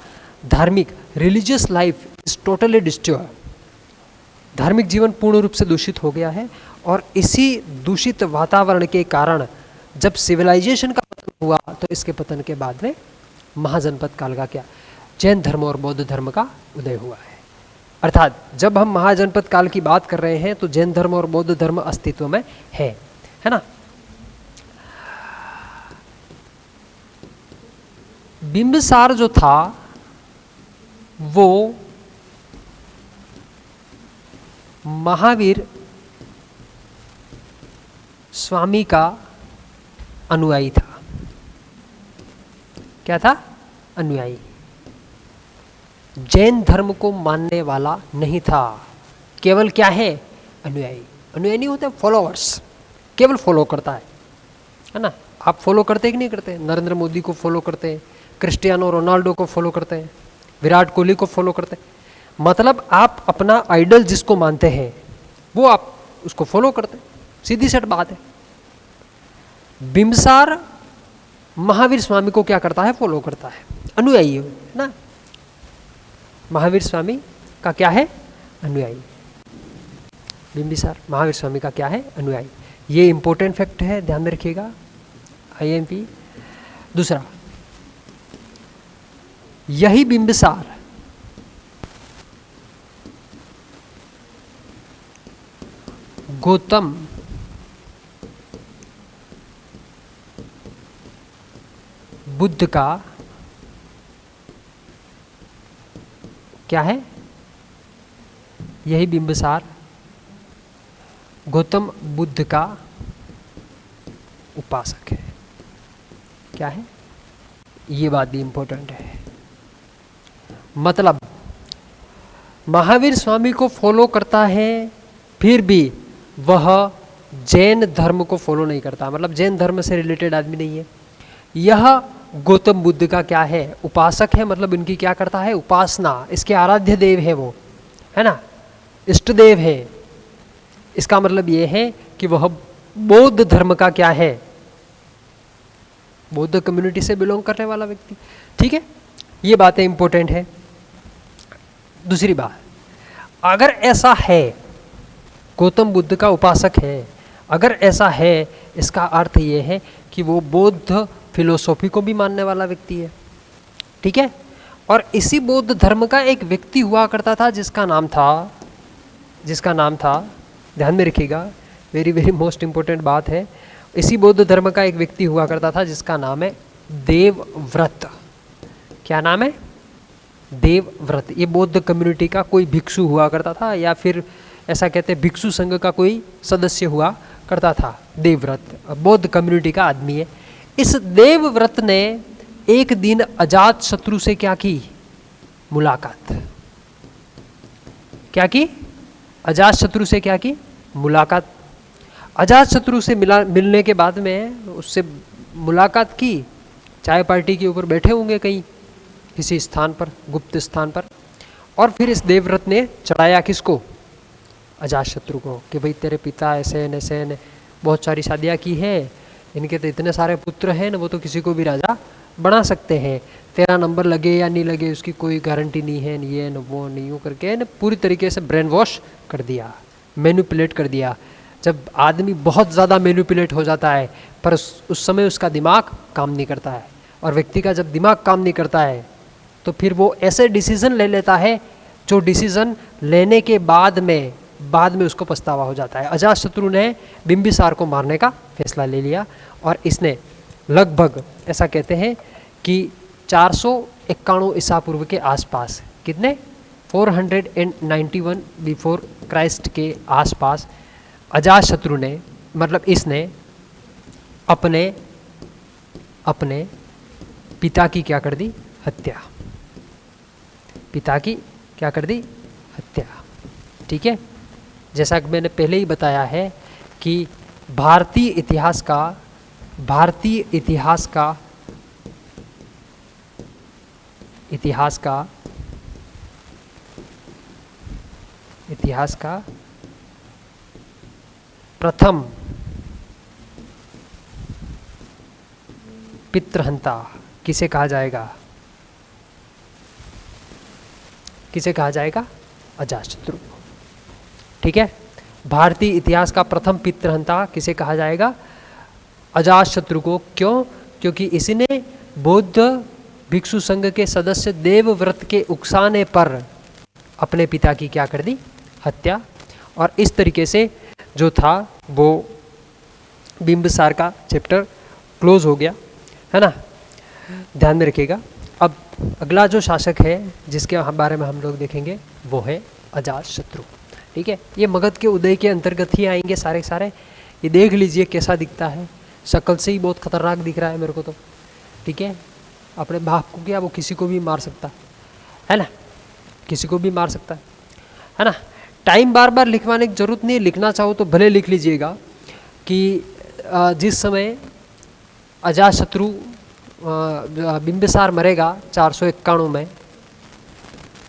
धार्मिक religious life is totally destroy. धार्मिक जीवन पूर्ण रूप से दूषित हो गया है और इसी दूषित वातावरण के कारण जब सिविलाइजेशन का पतन हुआ तो इसके पतन के बाद में महाजनपद काल का क्या, जैन धर्म और बौद्ध धर्म का उदय हुआ है। अर्थात जब हम महाजनपद काल की बात कर रहे हैं तो जैन धर्म और बौद्ध धर्म अस्तित्व में है ना। बिंबिसार जो था वो महावीर स्वामी का अनुयायी था। क्या था, अनुयायी। जैन धर्म को मानने वाला नहीं था, केवल क्या है, अनुयायी। अनुयायी नहीं होते फॉलोअर्स, केवल फॉलो करता है ना। आप फॉलो करते कि नहीं करते, नरेंद्र मोदी को फॉलो करते हैं, क्रिस्टियानो रोनाल्डो को फॉलो करते हैं, विराट कोहली को फॉलो करते हैं। मतलब आप अपना आइडल जिसको मानते हैं वो आप उसको फॉलो करते हैं, सीधी सट बात है। बिंबिसार महावीर स्वामी को क्या करता है, फॉलो करता है, अनुयायी है ना। महावीर स्वामी का क्या है, अनुयायी। बिंबिसार महावीर स्वामी का क्या है, अनुयायी। ये इंपॉर्टेंट फैक्ट है, ध्यान में रखिएगा, IMP। दूसरा, यही बिंबिसार गौतम बुद्ध का क्या है, यही बिंबिसार गौतम बुद्ध का उपासक है। क्या है, ये बात भी इंपॉर्टेंट है। मतलब महावीर स्वामी को फॉलो करता है, फिर भी वह जैन धर्म को फॉलो नहीं करता, मतलब जैन धर्म से रिलेटेड आदमी नहीं है। यह गौतम बुद्ध का क्या है, उपासक है, मतलब इनकी क्या करता है, उपासना, इसके आराध्य देव है वो, है ना, इष्ट देव है। इसका मतलब ये है कि वह बौद्ध धर्म का क्या है, बौद्ध कम्युनिटी से बिलोंग करने वाला व्यक्ति। ठीक है, ये बातें इंपॉर्टेंट है। दूसरी बात, अगर ऐसा है, गौतम बुद्ध का उपासक है, अगर ऐसा है, इसका अर्थ ये है कि वो बौद्ध फिलोसॉफी को भी मानने वाला व्यक्ति है। ठीक है, और इसी बौद्ध धर्म का एक व्यक्ति हुआ करता था जिसका नाम था, ध्यान में रखिएगा, वेरी वेरी मोस्ट इंपॉर्टेंट बात है। इसी बौद्ध धर्म का एक व्यक्ति हुआ करता था जिसका नाम है देवव्रत। क्या नाम है, देवव्रत। ये बौद्ध कम्युनिटी का कोई भिक्षु हुआ करता था, या फिर ऐसा कहते हैं भिक्षु संघ का कोई सदस्य हुआ करता था, देवव्रत बौद्ध कम्युनिटी का आदमी है। इस देवव्रत ने एक दिन अजात शत्रु से क्या की, मुलाकात। क्या की, अजात शत्रु से क्या की, मुलाकात। अजात शत्रु से मिलने के बाद में उससे मुलाकात की, चाय पार्टी के ऊपर बैठे होंगे कहीं किसी स्थान पर, गुप्त स्थान पर, और फिर इस देवव्रत ने चढ़ाया किसको, अजात शत्रु को, कि भाई तेरे पिता ऐसे ने बहुत सारी शादियाँ की है, इनके तो इतने सारे पुत्र हैं न, वो तो किसी को भी राजा बना सकते हैं, तेरा नंबर लगे या नहीं लगे उसकी कोई गारंटी नहीं है, ये न वो नहीं, यूँ करके न पूरी तरीके से ब्रेन वॉश कर दिया, मैनिपुलेट कर दिया। जब आदमी बहुत ज़्यादा मैनिपुलेट हो जाता है, पर उस समय उसका दिमाग काम नहीं करता है, और व्यक्ति का जब दिमाग काम नहीं करता है तो फिर वो ऐसे डिसीज़न ले लेता है जो डिसीज़न लेने के बाद में उसको पछतावा हो जाता है। अजातशत्रु ने बिंबिसार को मारने का फैसला ले लिया, और इसने लगभग ऐसा कहते हैं कि 491 ईसा पूर्व के आसपास, कितने, 491 बिफोर क्राइस्ट के आसपास अजातशत्रु ने, मतलब इसने अपने पिता की क्या कर दी, हत्या। पिता की क्या कर दी, हत्या। ठीक है, जैसा कि मैंने पहले ही बताया है कि भारतीय इतिहास का प्रथम पितृहंता किसे कहा जाएगा, अजातशत्रु। ठीक है, भारतीय इतिहास का प्रथम पितृहंता किसे कहा जाएगा, अजातशत्रु को। क्यों, क्योंकि इसने बौद्ध भिक्षु संघ के सदस्य देवव्रत के उकसाने पर अपने पिता की क्या कर दी, हत्या। और इस तरीके से जो था वो बिंबिसार का चैप्टर क्लोज हो गया, है ना, ध्यान में रखिएगा। अब अगला जो शासक है जिसके बारे में हम लोग देखेंगे वो है अजातशत्रु। ठीक है, ये मगध के उदय के अंतर्गत ही आएंगे सारे। ये देख लीजिए कैसा दिखता है, शक्ल से ही बहुत खतरनाक दिख रहा है मेरे को तो। ठीक है, अपने बाप को क्या, वो किसी को भी मार सकता है ना, किसी को भी मार सकता है ना। टाइम बार बार लिखवाने की जरूरत नहीं, लिखना चाहो तो भले लिख लीजिएगा कि जिस समय अजातशत्रु बिंबिसार मरेगा 491 में,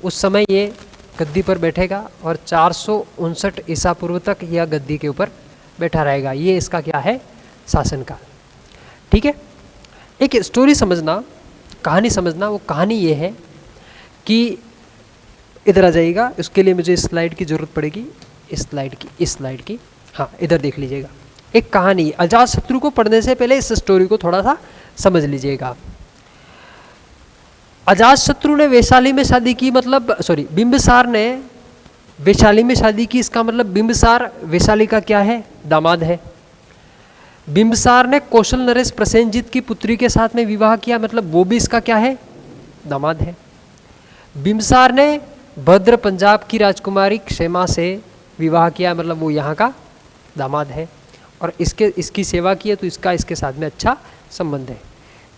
उस समय ये गद्दी पर बैठेगा और 459 ईसा पूर्व तक यह गद्दी के ऊपर बैठा रहेगा। ये इसका क्या है, शासनकाल। ठीक है, एक स्टोरी समझना, कहानी समझना। वो कहानी ये है कि इधर आ जाइएगा, उसके लिए मुझे इस स्लाइड की ज़रूरत पड़ेगी, इस स्लाइड की, हाँ इधर देख लीजिएगा। एक कहानी, अजातशत्रु को पढ़ने से पहले इस स्टोरी को थोड़ा सा समझ लीजिएगा। अजातशत्रु ने वैशाली में शादी की, मतलब बिंबिसार ने वैशाली में शादी की, इसका मतलब बिंबिसार वैशाली का क्या है, दामाद है। बिंबिसार ने कौशल नरेश प्रसेनजीत की पुत्री के साथ में विवाह किया, मतलब वो भी इसका क्या है, दामाद है। बिंबिसार ने भद्र पंजाब की राजकुमारी क्षेमा से विवाह किया, मतलब वो यहाँ का दामाद है। और इसकी सेवा की है तो इसके साथ में अच्छा संबंध है।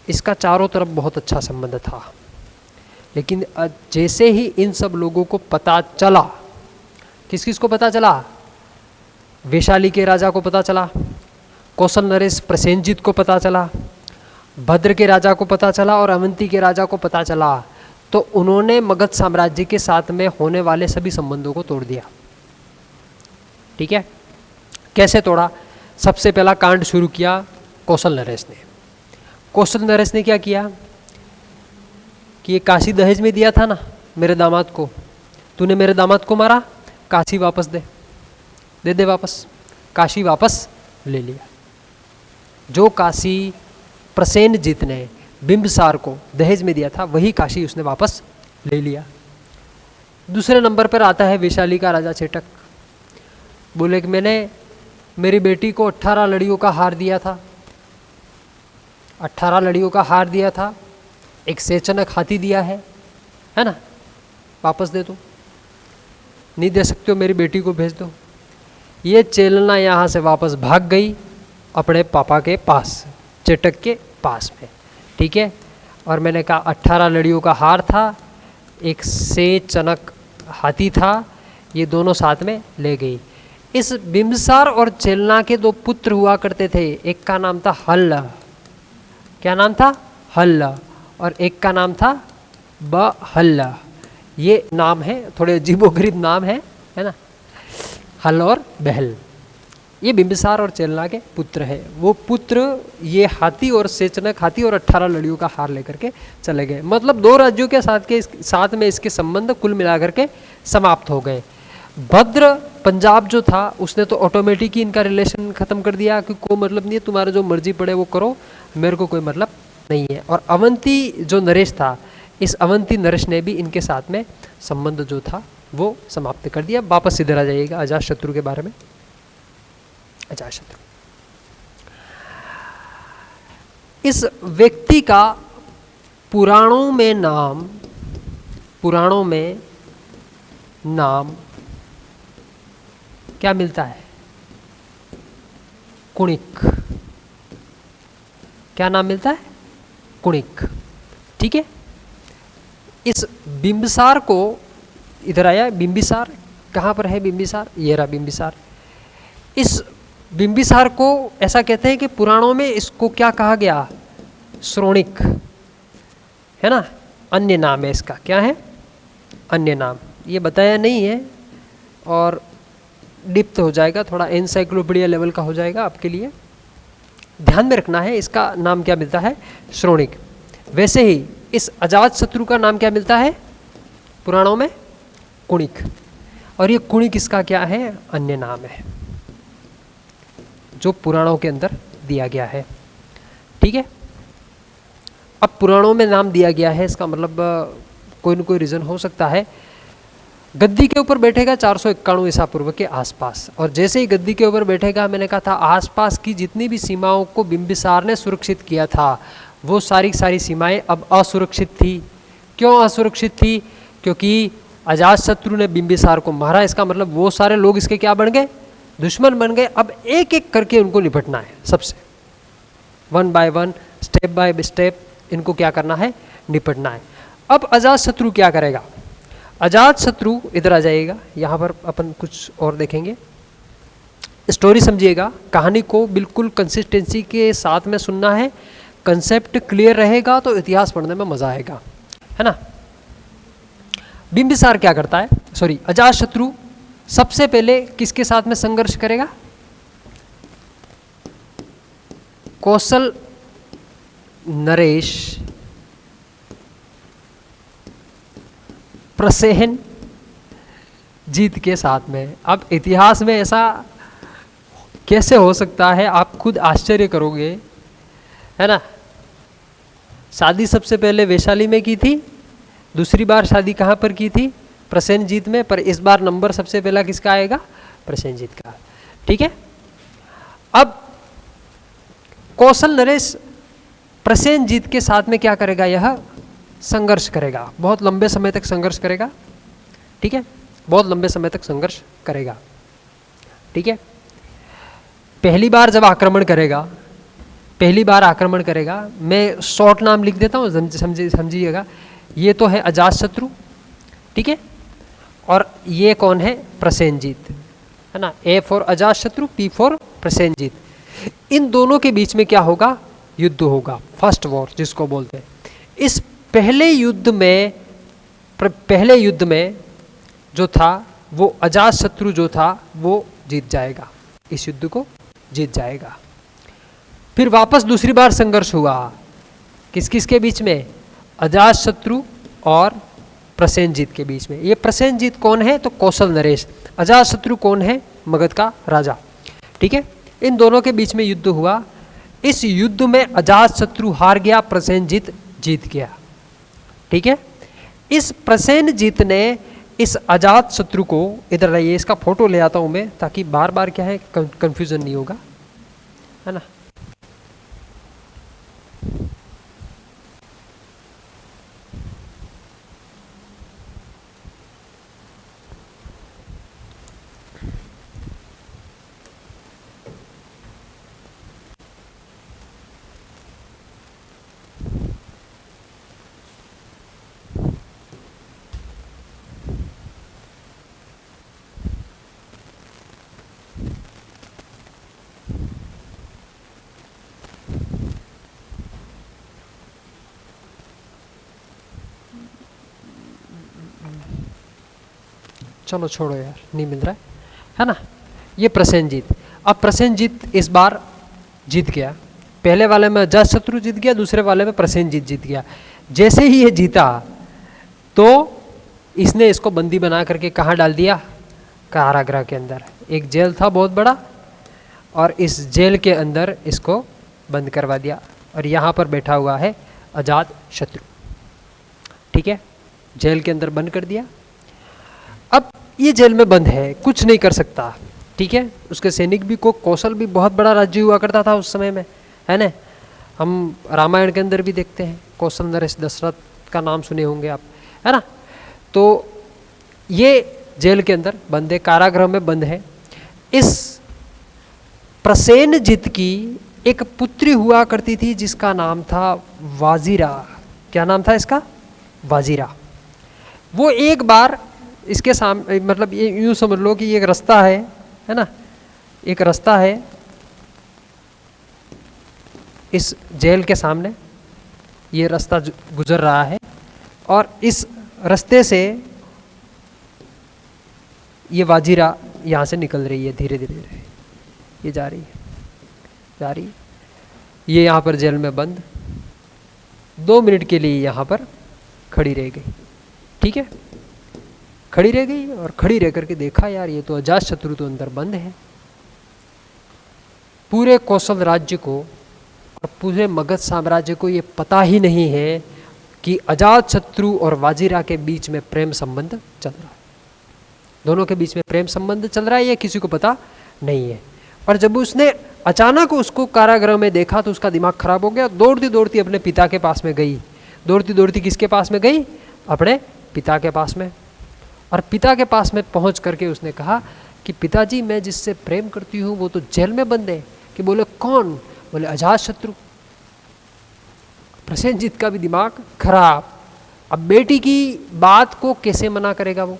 इसका चारों तरफ बहुत अच्छा संबंध था। लेकिन जैसे ही इन सब लोगों को पता चला, किस किस को पता चला, वैशाली के राजा को पता चला, कौशल नरेश प्रसेनजीत को पता चला, भद्र के राजा को पता चला और अवंती के राजा को पता चला, तो उन्होंने मगध साम्राज्य के साथ में होने वाले सभी संबंधों को तोड़ दिया। ठीक है, कैसे तोड़ा? सबसे पहला कांड शुरू किया कौशल नरेश ने। कौशल नरेश ने क्या किया कि ये काशी दहेज में दिया था ना मेरे दामाद को, तूने मेरे दामाद को मारा, काशी वापस दे दे वापस। काशी वापस ले लिया। जो काशी प्रसेनजीत ने बिंबिसार को दहेज में दिया था वही काशी उसने वापस ले लिया। दूसरे नंबर पर आता है वैशाली का राजा चेटक। बोले कि मैंने मेरी बेटी को 18 लड़ियों का हार दिया था, 18 लड़ियों का हार दिया था, एक सेचनक हाथी दिया है ना, वापस दे दो। नहीं दे सकते हो मेरी बेटी को भेज दो। ये चेलना यहाँ से वापस भाग गई अपने पापा के पास, चेटक के पास में। ठीक है, और मैंने कहा 18 लड़ियों का हार था, एक सेचनक हाथी था, ये दोनों साथ में ले गई। इस बिंबिसार और चेलना के दो पुत्र हुआ करते थे, एक का नाम था हल्ल, क्या नाम था? हल्ल, और एक का नाम था बहल्ल। ये नाम है, थोड़े अजीबोगरीब नाम है ना, हल और बहल। ये बिंबिसार और चेलना के पुत्र है। वो पुत्र ये हाथी और सेचनक हाथी और 18 लड़ियों का हार लेकर के चले गए। मतलब दो राज्यों के साथ में इसके संबंध कुल मिलाकर के समाप्त हो गए। भद्र पंजाब जो था उसने तो ऑटोमेटिक ही इनका रिलेशन खत्म कर दिया कि कोई मतलब नहीं है, तुम्हारा जो मर्जी पड़े वो करो, मेरे को कोई मतलब नहीं है। और अवंती जो नरेश था, इस अवंती नरेश ने भी इनके साथ में संबंध जो था वो समाप्त कर दिया। वापस इधर आ जाइएगा अजातशत्रु के बारे में। अजातशत्रु इस व्यक्ति का पुराणों में नाम क्या मिलता है? कुणिक। क्या नाम मिलता है? कुणिक। ठीक है, इस बिंबिसार को, इधर आया बिंबिसार, कहाँ पर है बिंबिसार? ये रहा बिंबिसार। इस बिंबिसार को ऐसा कहते हैं कि पुराणों में इसको क्या कहा गया? श्रोणिक, है ना, अन्य नाम है इसका। क्या है? अन्य नाम। ये बताया नहीं है और डिप्थ हो जाएगा, थोड़ा एनसाइक्लोपीडिया लेवल का हो जाएगा आपके लिए, ध्यान में रखना है। इसका नाम क्या मिलता है? श्रोणिक। वैसे ही इस अजातशत्रु का नाम क्या मिलता है पुराणों में? कुणिक। और ये कुणिक इसका क्या है? अन्य नाम है जो पुराणों के अंदर दिया गया है। ठीक है, अब पुराणों में नाम दिया गया है, इसका मतलब कोई न कोई रीज़न हो सकता है। गद्दी के ऊपर बैठेगा 491 ईसा पूर्व के आसपास, और जैसे ही गद्दी के ऊपर बैठेगा, मैंने कहा था आसपास की जितनी भी सीमाओं को बिंबिसार ने सुरक्षित किया था, वो सारी सीमाएं अब असुरक्षित थी। क्यों असुरक्षित थी? क्योंकि अजातशत्रु ने बिंबिसार को मारा। इसका मतलब वो सारे लोग इसके क्या बन गए? दुश्मन बन गए। अब एक एक करके उनको निपटना है सबसे, one by one, step by step इनको क्या करना है? निपटना है। अब अजातशत्रु क्या करेगा? अजातशत्रु, इधर आ जाइएगा, यहाँ पर अपन कुछ और देखेंगे। स्टोरी समझिएगा, कहानी को बिल्कुल कंसिस्टेंसी के साथ में सुनना है। कंसेप्ट क्लियर रहेगा तो इतिहास पढ़ने में मजा आएगा, है ना। बिंबिसार क्या करता है? अजातशत्रु सबसे पहले किसके साथ में संघर्ष करेगा? कौशल नरेश प्रसेन जीत के साथ में। अब इतिहास में ऐसा कैसे हो सकता है, आप खुद आश्चर्य करोगे, है ना। शादी सबसे पहले वैशाली में की थी, दूसरी बार शादी कहाँ पर की थी? प्रसेनजीत में। पर इस बार नंबर सबसे पहला किसका आएगा? प्रसेनजीत का। ठीक है, अब कौशल नरेश प्रसेनजीत के साथ में क्या करेगा? यह संघर्ष करेगा, बहुत लंबे समय तक संघर्ष करेगा। ठीक है, बहुत लंबे समय तक संघर्ष करेगा। ठीक है, पहली बार जब आक्रमण करेगा, मैं शॉर्ट नाम लिख देता हूँ, समझिएगा। ये तो है अजातशत्रु, ठीक है, और ये कौन है? प्रसेनजीत। है ना। A for Ajatashatru, P for Prasenjit. इन दोनों के बीच में क्या होगा, युद्ध होगा, फर्स्ट वॉर जिसको बोलते हैं। इस पहले युद्ध में जो था वो अजातशत्रु जो था वो जीत जाएगा, इस युद्ध को जीत जाएगा। फिर वापस दूसरी बार संघर्ष हुआ, किस किस के बीच में, अजातशत्रु और प्रसेनजीत के बीच में। ये प्रसेनजीत कौन है, तो कौशल नरेश। अजातशत्रु कौन है, मगध का राजा। ठीक है, इन दोनों के बीच में युद्ध हुआ। इस युद्ध में अजातशत्रु हार गया, प्रसेनजीत जीत गया। ठीक है, इस प्रसेनजीत ने इस अजातशत्रु को, इधर रहिए, इसका फोटो ले आता हूं मैं ताकि बार बार क्या है कंफ्यूजन नहीं होगा, है ना। चलो छोड़ो यार, नहीं मिल रहा है ना। ये प्रसेनजीत, अब प्रसेनजीत इस बार जीत गया। पहले वाले में अजातशत्रु जीत गया, दूसरे वाले में प्रसेनजीत जीत गया। जैसे ही ये जीता तो इसने इसको बंदी बना करके कहाँ डाल दिया, कारागृह के अंदर। एक जेल था बहुत बड़ा और इस जेल के अंदर इसको बंद करवा दिया और यहाँ पर बैठा हुआ है अजातशत्रु। ठीक है, जेल के अंदर बंद कर दिया। अब ये जेल में बंद है, कुछ नहीं कर सकता। ठीक है, उसके सैनिक भी को, कौशल भी बहुत बड़ा राज्य हुआ करता था उस समय में, है ना। हम रामायण के अंदर भी देखते हैं, कौशल नरेश दशरथ का नाम सुने होंगे आप, है ना। तो ये जेल के अंदर बंद है, कारागृह में बंद है। इस प्रसेनजीत की एक पुत्री हुआ करती थी जिसका नाम था वाजिरा। क्या नाम था इसका, वाजिरा। वो एक बार इसके सामने, मतलब ये यूँ समझ लो कि एक रास्ता है ना, एक रास्ता है इस जेल के सामने, ये रास्ता गुजर रहा है और इस रास्ते से ये वाजिरा यहाँ से निकल रही है, धीरे धीरे ये जा रही है। ये यहाँ पर जेल में बंद 2 मिनट के लिए यहाँ पर खड़ी रह गई। ठीक है, खड़ी रह गई और खड़ी रह करके देखा, यार ये तो अजातशत्रु तो अंदर बंद है। पूरे कौशल राज्य को और पूरे मगध साम्राज्य को ये पता ही नहीं है कि अजातशत्रु और वाजिरा के बीच में प्रेम संबंध चल रहा है। दोनों के बीच में प्रेम संबंध चल रहा है, ये किसी को पता नहीं है। और जब उसने अचानक उसको कारागृह में देखा तो उसका दिमाग खराब हो गया। दौड़ती दौड़ती अपने पिता के पास में गई। दौड़ती दौड़ती किसके पास में गई, अपने पिता के पास में। और पिता के पास में पहुंच करके उसने कहा कि पिताजी, मैं जिससे प्रेम करती हूँ वो तो जेल में बंद है। कि बोले कौन, बोले अजातशत्रु। प्रसेनजीत का भी दिमाग खराब। अब बेटी की बात को कैसे मना करेगा वो,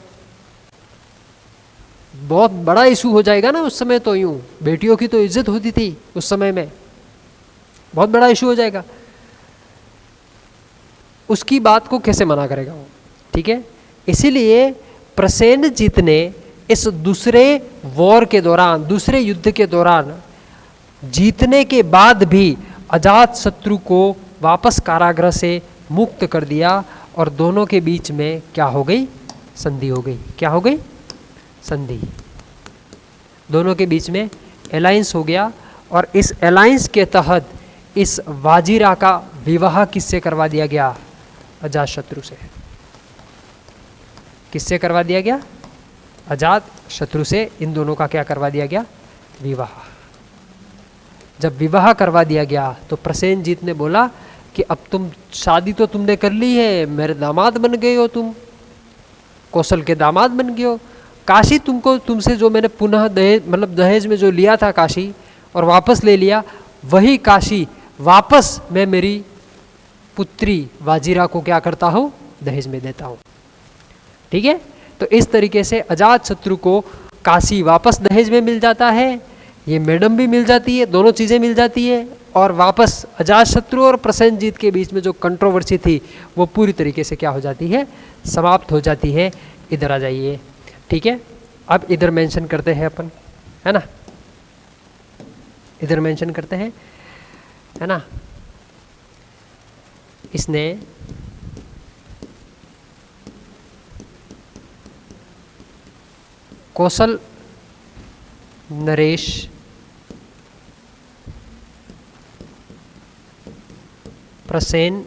बहुत बड़ा इशू हो जाएगा ना उस समय। तो यूं बेटियों की तो इज्जत होती थी उस समय में, बहुत बड़ा इशू हो जाएगा। उसकी बात को कैसे मना करेगा वो। ठीक है, इसीलिए प्रसेनजीत ने इस दूसरे वॉर के दौरान, दूसरे युद्ध के दौरान जीतने के बाद भी अजातशत्रु को वापस कारागृह से मुक्त कर दिया और दोनों के बीच में क्या हो गई, संधि हो गई। क्या हो गई, संधि। दोनों के बीच में अलायंस हो गया और इस अलायंस के तहत इस वाजिरा का विवाह किससे करवा दिया गया, अजातशत्रु से। किससे करवा दिया गया, अजातशत्रु से। इन दोनों का क्या करवा दिया गया, विवाह। जब विवाह करवा दिया गया तो प्रसेनजीत ने बोला कि अब तुम शादी तो तुमने कर ली है, मेरे दामाद बन गए हो, तुम कौशल के दामाद बन गए हो। काशी तुमसे जो मैंने पुनः दहेज, मतलब दहेज में जो लिया था काशी और वापस ले लिया, वही काशी वापस मैं मेरी पुत्री वाजिरा को क्या करता हूँ, दहेज में देता हूँ। ठीक है, तो इस तरीके से अजातशत्रु को काशी वापस दहेज में मिल जाता है, ये मैडम भी मिल जाती है, दोनों चीज़ें मिल जाती है, और वापस अजातशत्रु और प्रसेनजीत के बीच में जो कंट्रोवर्सी थी वो पूरी तरीके से क्या हो जाती है, समाप्त हो जाती है। इधर आ जाइए, ठीक है। अब इधर मेंशन करते हैं अपन, है ना, इधर मेंशन करते हैं, है ना। इसने कौशल नरेश प्रसेन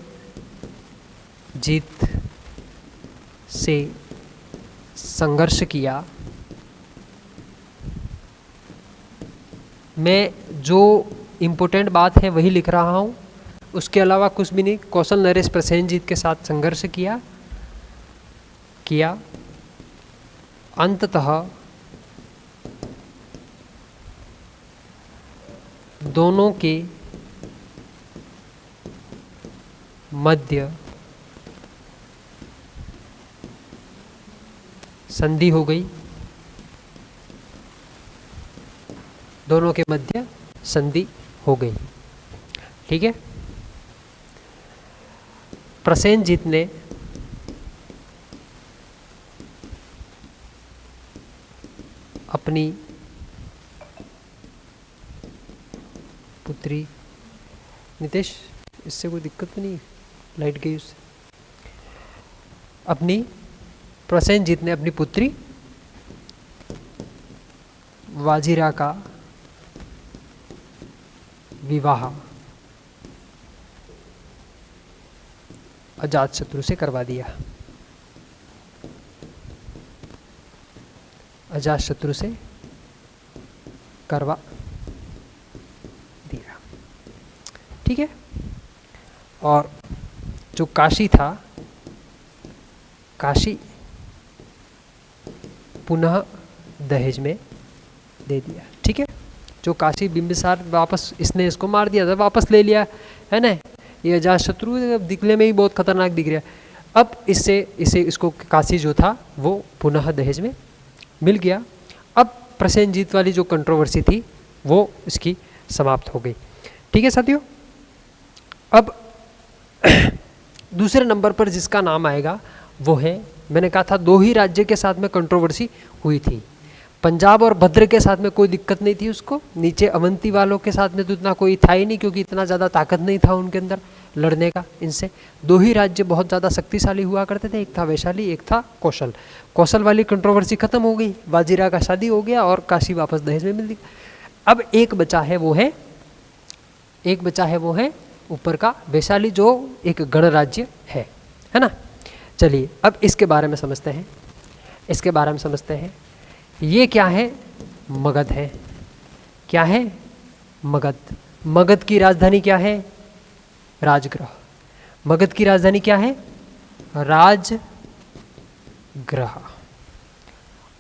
जीत से संघर्ष किया। मैं जो इम्पोर्टेंट बात है वही लिख रहा हूँ, उसके अलावा कुछ भी नहीं। कौशल नरेश प्रसेनजीत के साथ संघर्ष किया अंततः दोनों के मध्य संधि हो गई, दोनों के मध्य संधि हो गई, ठीक है। प्रसेनजीत ने अपनी पुत्री, नितेश इससे कोई दिक्कत तो नहीं, लाइट गई उससे, प्रसेनजीत ने अपनी पुत्री वाजिरा का विवाह अजातशत्रु से करवा दिया, अजातशत्रु से करवा दिया, ठीक है। और जो काशी था, काशी पुनः दहेज में दे दिया, ठीक है। जो काशी बिंबिसार वापस, इसने इसको मार दिया था, वापस ले लिया, है ना। ये अजातशत्रु दिखने में ही बहुत खतरनाक दिख रहा है। अब इसको काशी जो था वो पुनः दहेज में मिल गया। अब प्रसेनजीत वाली जो कंट्रोवर्सी थी वो इसकी समाप्त हो गई, ठीक है साथियों। अब दूसरे नंबर पर जिसका नाम आएगा वो है, मैंने कहा था दो ही राज्य के साथ में कंट्रोवर्सी हुई थी, पंजाब और भद्र के साथ में कोई दिक्कत नहीं थी उसको, नीचे अवंती वालों के साथ में तो इतना कोई था ही नहीं, क्योंकि इतना ज़्यादा ताकत नहीं था उनके अंदर लड़ने का इनसे। दो ही राज्य बहुत ज़्यादा शक्तिशाली हुआ करते थे, एक था वैशाली, एक था कौशल। कौशल वाली कंट्रोवर्सी खत्म हो गई, वाजिरा का शादी हो गया और काशी वापस दहेज में मिल गई। अब एक बचा है वो है ऊपर का वैशाली, जो एक गणराज्य है ना। चलिए अब इसके बारे में समझते हैं, ये क्या है, मगध है। क्या है, मगध। मगध की राजधानी क्या है, राजगृह। मगध की राजधानी क्या है, राजगृह।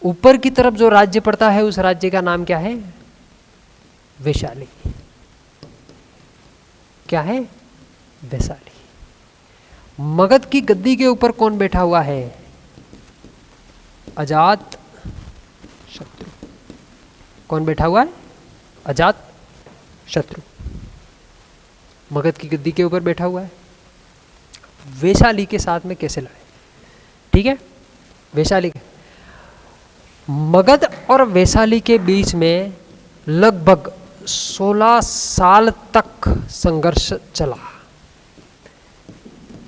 ऊपर की तरफ जो राज्य पड़ता है उस राज्य का नाम क्या है, वैशाली। क्या है, वैशाली। मगध की गद्दी के ऊपर कौन बैठा हुआ है, अजात शत्रु। कौन बैठा हुआ है, अजात शत्रु मगध की गद्दी के ऊपर बैठा हुआ है। वैशाली के साथ में कैसे लड़े, ठीक है। वैशाली, मगध और वैशाली के बीच में लगभग 16 साल तक संघर्ष चला।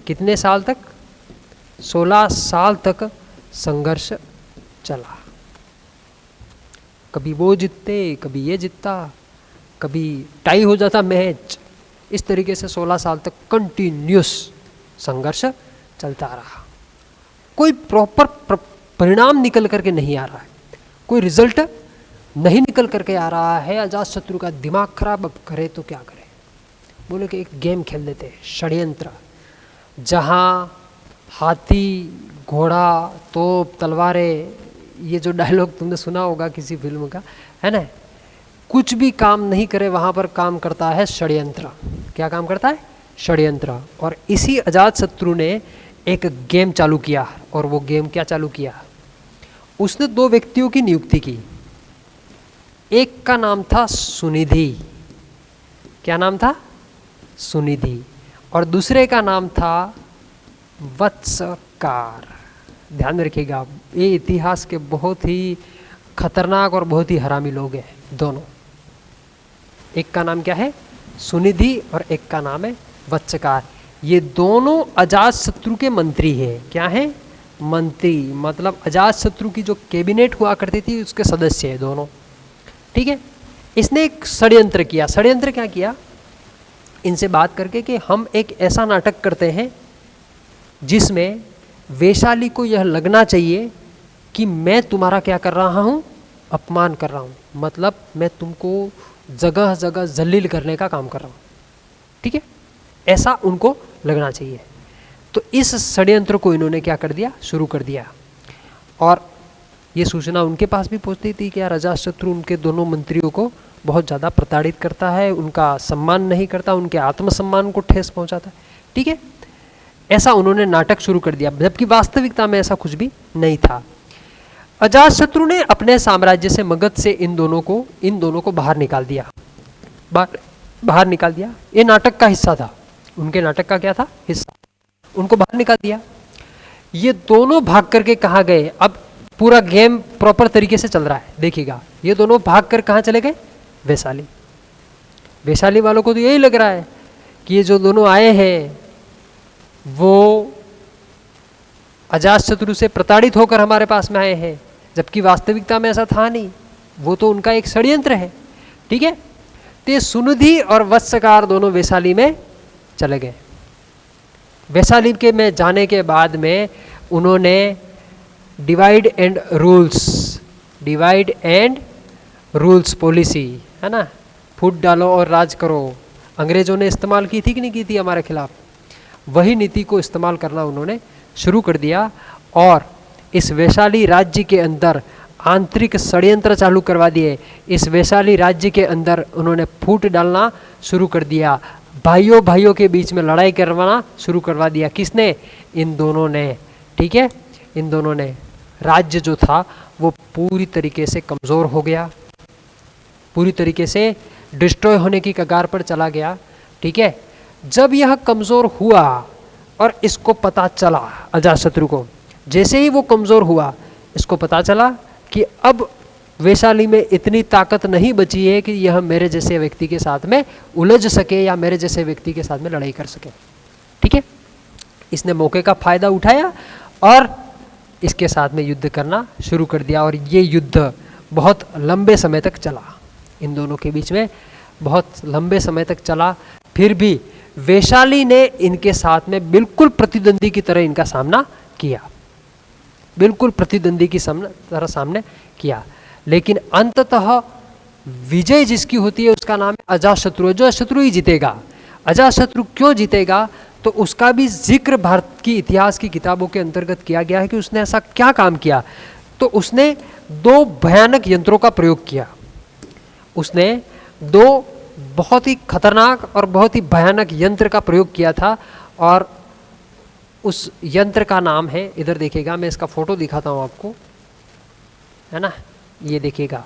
कितने साल तक, 16 साल तक संघर्ष चला। कभी वो जीतते, कभी ये जीतता, कभी टाई हो जाता मैच। इस तरीके से 16 साल तक कंटिन्यूस संघर्ष चलता रहा। कोई प्रॉपर परिणाम निकल करके नहीं आ रहा है, कोई रिजल्ट नहीं निकल करके आ रहा है। अजातशत्रु का दिमाग खराब, अब करे तो क्या करे। बोले कि एक गेम खेल लेते हैं, षड्यंत्र, जहाँ हाथी, घोड़ा, तोप, तलवारें, ये जो डायलॉग तुमने सुना होगा किसी फिल्म का, है ना। कुछ भी काम नहीं करे वहाँ पर काम करता है षड्यंत्र। क्या काम करता है, षड्यंत्र। और इसी अजातशत्रु ने एक गेम चालू किया, और वो गेम क्या चालू किया, उसने 2 व्यक्तियों की नियुक्ति की। एक का नाम था सुनिधि। क्या नाम था? सुनिधि। और दूसरे का नाम था वत्सकार। ध्यान में रखिएगा, ये इतिहास के बहुत ही खतरनाक और बहुत ही हरामी लोग हैं दोनों। एक का नाम क्या है? सुनिधि और एक का नाम है वत्सकार। ये दोनों अजातशत्रु के मंत्री हैं। क्या हैं? मंत्री, मतलब अजातशत्रु की जो कैबिनेट हुआ करती थी उसके सदस्य हैं दोनों। ठीक है। इसने एक षड्यंत्र किया। षड्यंत्र क्या किया? इनसे बात करके कि हम एक ऐसा नाटक करते हैं जिसमें वैशाली को यह लगना चाहिए कि मैं तुम्हारा क्या कर रहा हूँ? अपमान कर रहा हूँ, मतलब मैं तुमको जगह जगह जलील करने का काम कर रहा हूँ। ठीक है, ऐसा उनको लगना चाहिए। तो इस षड्यंत्र को इन्होंने क्या कर दिया? शुरू कर दिया। और ये सूचना उनके पास भी पहुंचती थी कि यार अजातशत्रु उनके दोनों मंत्रियों को बहुत ज़्यादा प्रताड़ित करता है, उनका सम्मान नहीं करता, उनके आत्मसम्मान को ठेस पहुंचाता है। ठीक है, ऐसा उन्होंने नाटक शुरू कर दिया, जबकि वास्तविकता में ऐसा कुछ भी नहीं था। अजातशत्रु ने अपने साम्राज्य से, मगध से इन दोनों को बाहर निकाल दिया। बाहर निकाल दिया। ये नाटक का हिस्सा था, उनके नाटक का क्या था? हिस्सा। उनको बाहर निकाल दिया। ये दोनों भाग करके कहाँ गए? अब पूरा गेम प्रॉपर तरीके से चल रहा है, देखिएगा। ये दोनों भाग कर कहाँ चले गए? वैशाली। वैशाली वालों को तो यही लग रहा है कि ये जो दोनों आए हैं वो अजातशत्रु से प्रताड़ित होकर हमारे पास में आए हैं, जबकि वास्तविकता में ऐसा था नहीं, वो तो उनका एक षड्यंत्र है। ठीक है, तो ये सुनिधि और वत्सकार दोनों वैशाली में चले गए। वैशाली के में जाने के बाद में उन्होंने डिवाइड एंड रूल्स पॉलिसी, है ना, फूट डालो और राज करो, अंग्रेजों ने इस्तेमाल की थी कि नहीं की थी हमारे खिलाफ, वही नीति को इस्तेमाल करना उन्होंने शुरू कर दिया। और इस वैशाली राज्य के अंदर आंतरिक षड्यंत्र चालू करवा दिए। इस वैशाली राज्य के अंदर उन्होंने फूट डालना शुरू कर दिया, भाइयों के बीच में लड़ाई करवाना शुरू करवा दिया। किसने? इन दोनों ने। ठीक है, इन दोनों ने। राज्य जो था वो पूरी तरीके से कमज़ोर हो गया, पूरी तरीके से डिस्ट्रॉय होने की कगार पर चला गया। ठीक है, जब यह कमज़ोर हुआ और इसको पता चला, अजातशत्रु को जैसे ही वो कमज़ोर हुआ, इसको पता चला कि अब वैशाली में इतनी ताकत नहीं बची है कि यह मेरे जैसे व्यक्ति के साथ में उलझ सके या मेरे जैसे व्यक्ति के साथ में लड़ाई कर सके। ठीक है, इसने मौके का फ़ायदा उठाया और इसके साथ में युद्ध करना शुरू कर दिया। और ये युद्ध बहुत लंबे समय तक चला, इन दोनों के बीच में बहुत लंबे समय तक चला। फिर भी वैशाली ने इनके साथ में बिल्कुल प्रतिद्वंदी की तरह इनका सामना किया, बिल्कुल प्रतिद्वंदी की तरह सामने किया। लेकिन अंततः विजय जिसकी होती है उसका नाम है अजातशत्रु। अजातशत्रु ही जीतेगा। अजातशत्रु क्यों जीतेगा? तो उसका भी जिक्र भारत की इतिहास की किताबों के अंतर्गत किया गया है कि उसने ऐसा क्या काम किया। तो उसने दो भयानक यंत्रों का प्रयोग किया। उसने दो बहुत ही खतरनाक और बहुत ही भयानक यंत्र का प्रयोग किया था, और उस यंत्र का नाम है, इधर देखिएगा, मैं इसका फोटो दिखाता हूँ आपको, है ना, ये देखिएगा।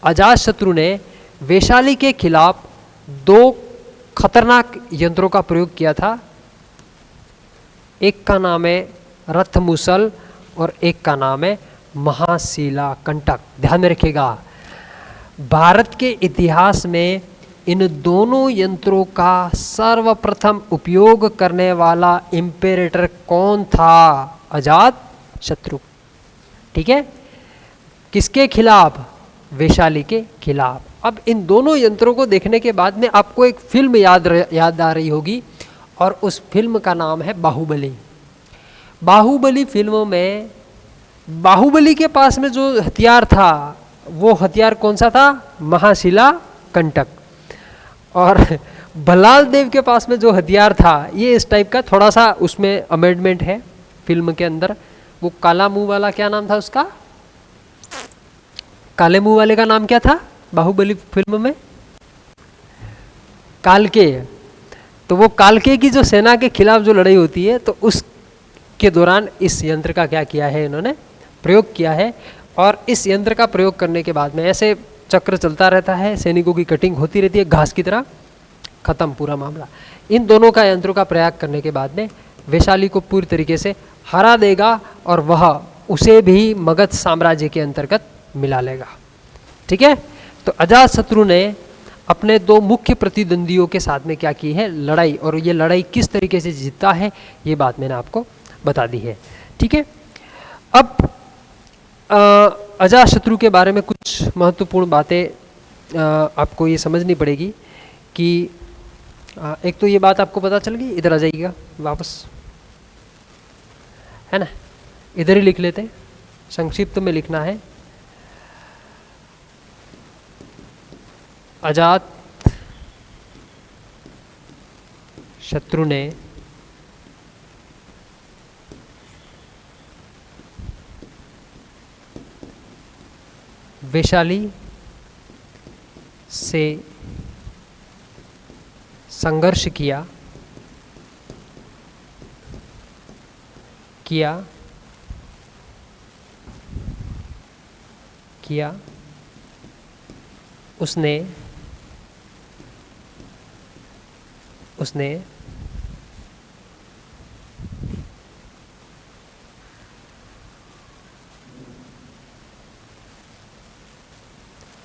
अजातशत्रु ने वैशाली के खिलाफ दो खतरनाक यंत्रों का प्रयोग किया था। एक का नाम है रथमुसल और एक का नाम है महाशिला कंटक। ध्यान में रखिएगा, भारत के इतिहास में इन दोनों यंत्रों का सर्वप्रथम उपयोग करने वाला इम्पेरेटर कौन था? अजातशत्रु। ठीक है, किसके खिलाफ? वैशाली के खिलाफ। अब इन दोनों यंत्रों को देखने के बाद में आपको एक फिल्म याद आ रही होगी, और उस फिल्म का नाम है बाहुबली। बाहुबली फिल्म में बाहुबली के पास में जो हथियार था वो हथियार कौन सा था? महाशिला कंटक। और भल्लाल देव के पास में जो हथियार था ये इस टाइप का, थोड़ा सा उसमें अमेंडमेंट है फिल्म के अंदर। वो काला मुंह वाला, क्या नाम था उसका? काले मुंह वाले का नाम क्या था बाहुबली फिल्म में? कालके। तो वो कालके की जो सेना के खिलाफ जो लड़ाई होती है, तो उसके दौरान इस यंत्र का क्या किया है, इन्होंने प्रयोग किया है। और इस यंत्र का प्रयोग करने के बाद में ऐसे चक्र चलता रहता है, सैनिकों की कटिंग होती रहती है, घास की तरह खत्म पूरा मामला। इन दोनों का यंत्रों का प्रयोग करने के बाद में वैशाली को पूरी तरीके से हरा देगा और वह उसे भी मगध साम्राज्य के अंतर्गत मिला लेगा। ठीक है, तो अजातशत्रु ने अपने दो मुख्य प्रतिद्वंदियों के साथ में क्या की है, लड़ाई, और ये लड़ाई किस तरीके से जीता है ये बात मैंने आपको बता दी है। ठीक है, अब अजातशत्रु के बारे में कुछ महत्वपूर्ण बातें आपको ये समझनी पड़ेगी कि एक तो ये बात आपको पता चल गई, इधर आ जाइएगा वापस, है ना, इधर ही लिख लेते हैं, संक्षिप्त में लिखना है। अजात शत्रु ने वैशाली से संघर्ष किया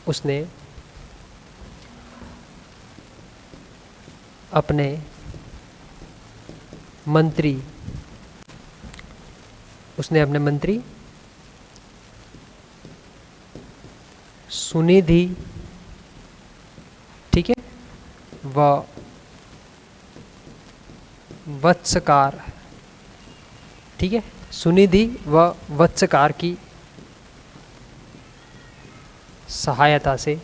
उसने अपने मंत्री सुनिधि, ठीक है, व वत्सकार, ठीक है, सुनिधि व वत्सकार की सहायता से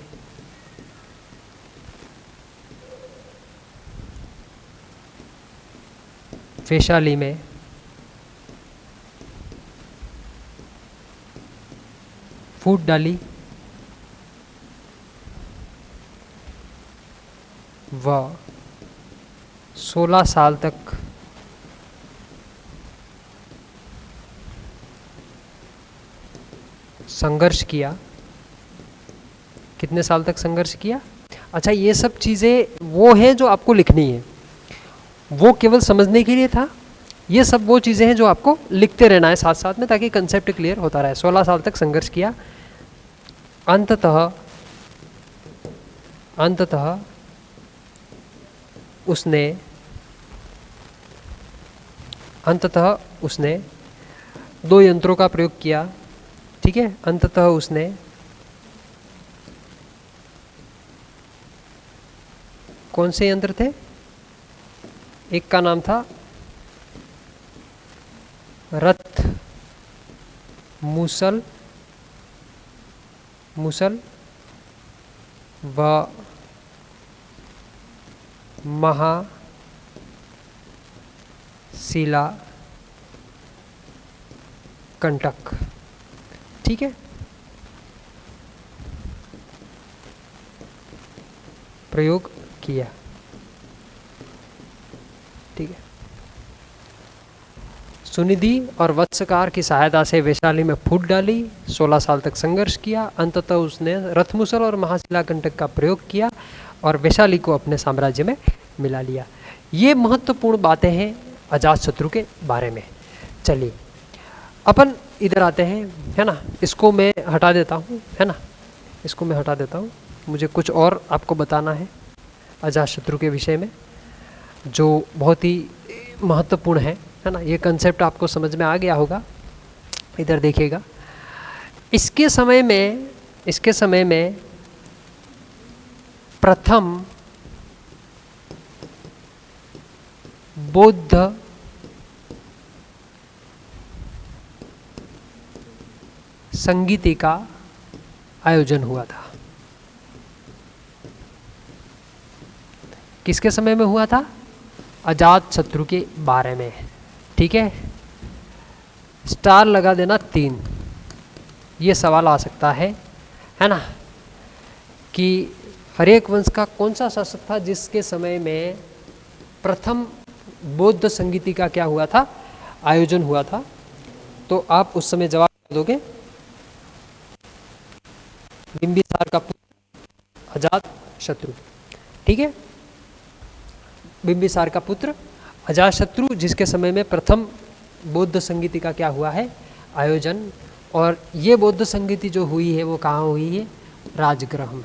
वैशाली में फूट डाली व 16 साल तक संघर्ष किया। कितने साल तक संघर्ष किया? अच्छा, ये सब चीज़ें वो हैं जो आपको लिखनी है, वो केवल समझने के लिए था। ये सब वो चीज़ें हैं जो आपको लिखते रहना है साथ साथ में, ताकि कंसेप्ट क्लियर होता रहे। 16 साल तक संघर्ष किया, अंततः उसने दो यंत्रों का प्रयोग किया। ठीक है, अंततः उसने कौन से यंत्र थे? एक का नाम था रथ मूसल व महाशिला कंटक। ठीक है, प्रयोग किया। ठीक है, सुनिधि और वत्सकार की सहायता से वैशाली में फूट डाली, 16 साल तक संघर्ष किया, अंततः उसने रथमुसल और महाशिला कंटक का प्रयोग किया और वैशाली को अपने साम्राज्य में मिला लिया। ये महत्वपूर्ण बातें हैं अजातशत्रु के बारे में। चलिए अपन इधर आते हैं, है ना, इसको मैं हटा देता हूँ, है ना, इसको मैं हटा देता हूँ। मुझे कुछ और आपको बताना है अजातशत्रु के विषय में जो बहुत ही महत्वपूर्ण है ना। ये कंसेप्ट आपको समझ में आ गया होगा। इधर देखिएगा, इसके समय में प्रथम बौद्ध संगीति का आयोजन हुआ था। किसके समय में हुआ था? अजातशत्रु के बारे में। ठीक है, स्टार लगा देना 3। ये सवाल आ सकता है ना, कि हर्यक वंश का कौन सा शासक था जिसके समय में प्रथम बौद्ध संगीति का क्या हुआ था? आयोजन हुआ था। तो आप उस समय जवाब दोगे बिंबिसार का पुत्र अजात शत्रु। ठीक है, बिंबिसार का पुत्र अजातशत्रु, जिसके समय में प्रथम बौद्ध संगीति का क्या हुआ है, आयोजन। और ये बौद्ध संगीति जो हुई है वो कहाँ हुई है, राजगृह में।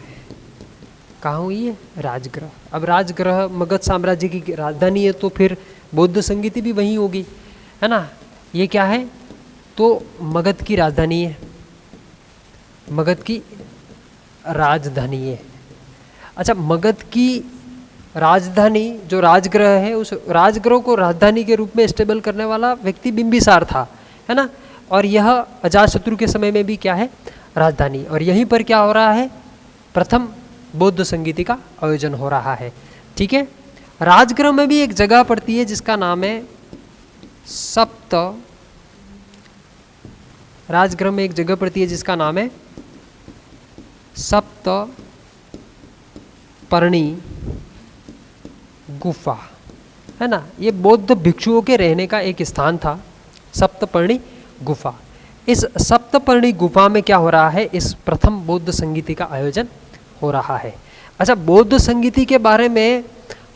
कहाँ हुई है, राजगृह। अब राजगृह मगध साम्राज्य की राजधानी है, तो फिर बौद्ध संगीति भी वहीं होगी, है ना। ये क्या है, तो मगध की राजधानी है, मगध की राजधानी है। अच्छा, मगध की राजधानी जो राजगृह है, उस राजगृह को राजधानी के रूप में स्टेबल करने वाला व्यक्ति बिंबिसार था, है ना। और यह अजातशत्रु के समय में भी क्या है, राजधानी। और यहीं पर क्या हो रहा है, प्रथम बौद्ध संगीति का आयोजन हो रहा है। ठीक है, राजगृह में भी एक जगह पड़ती है जिसका नाम है सप्त, राजगृह में एक जगह पड़ती है जिसका नाम है सप्त पर्णी गुफा, है ना। ये बौद्ध भिक्षुओं के रहने का एक स्थान था, सप्तपर्णी गुफा। इस सप्तपर्णी गुफा में क्या हो रहा है, इस प्रथम बौद्ध संगीति का आयोजन हो रहा है। अच्छा, बौद्ध संगीति के बारे में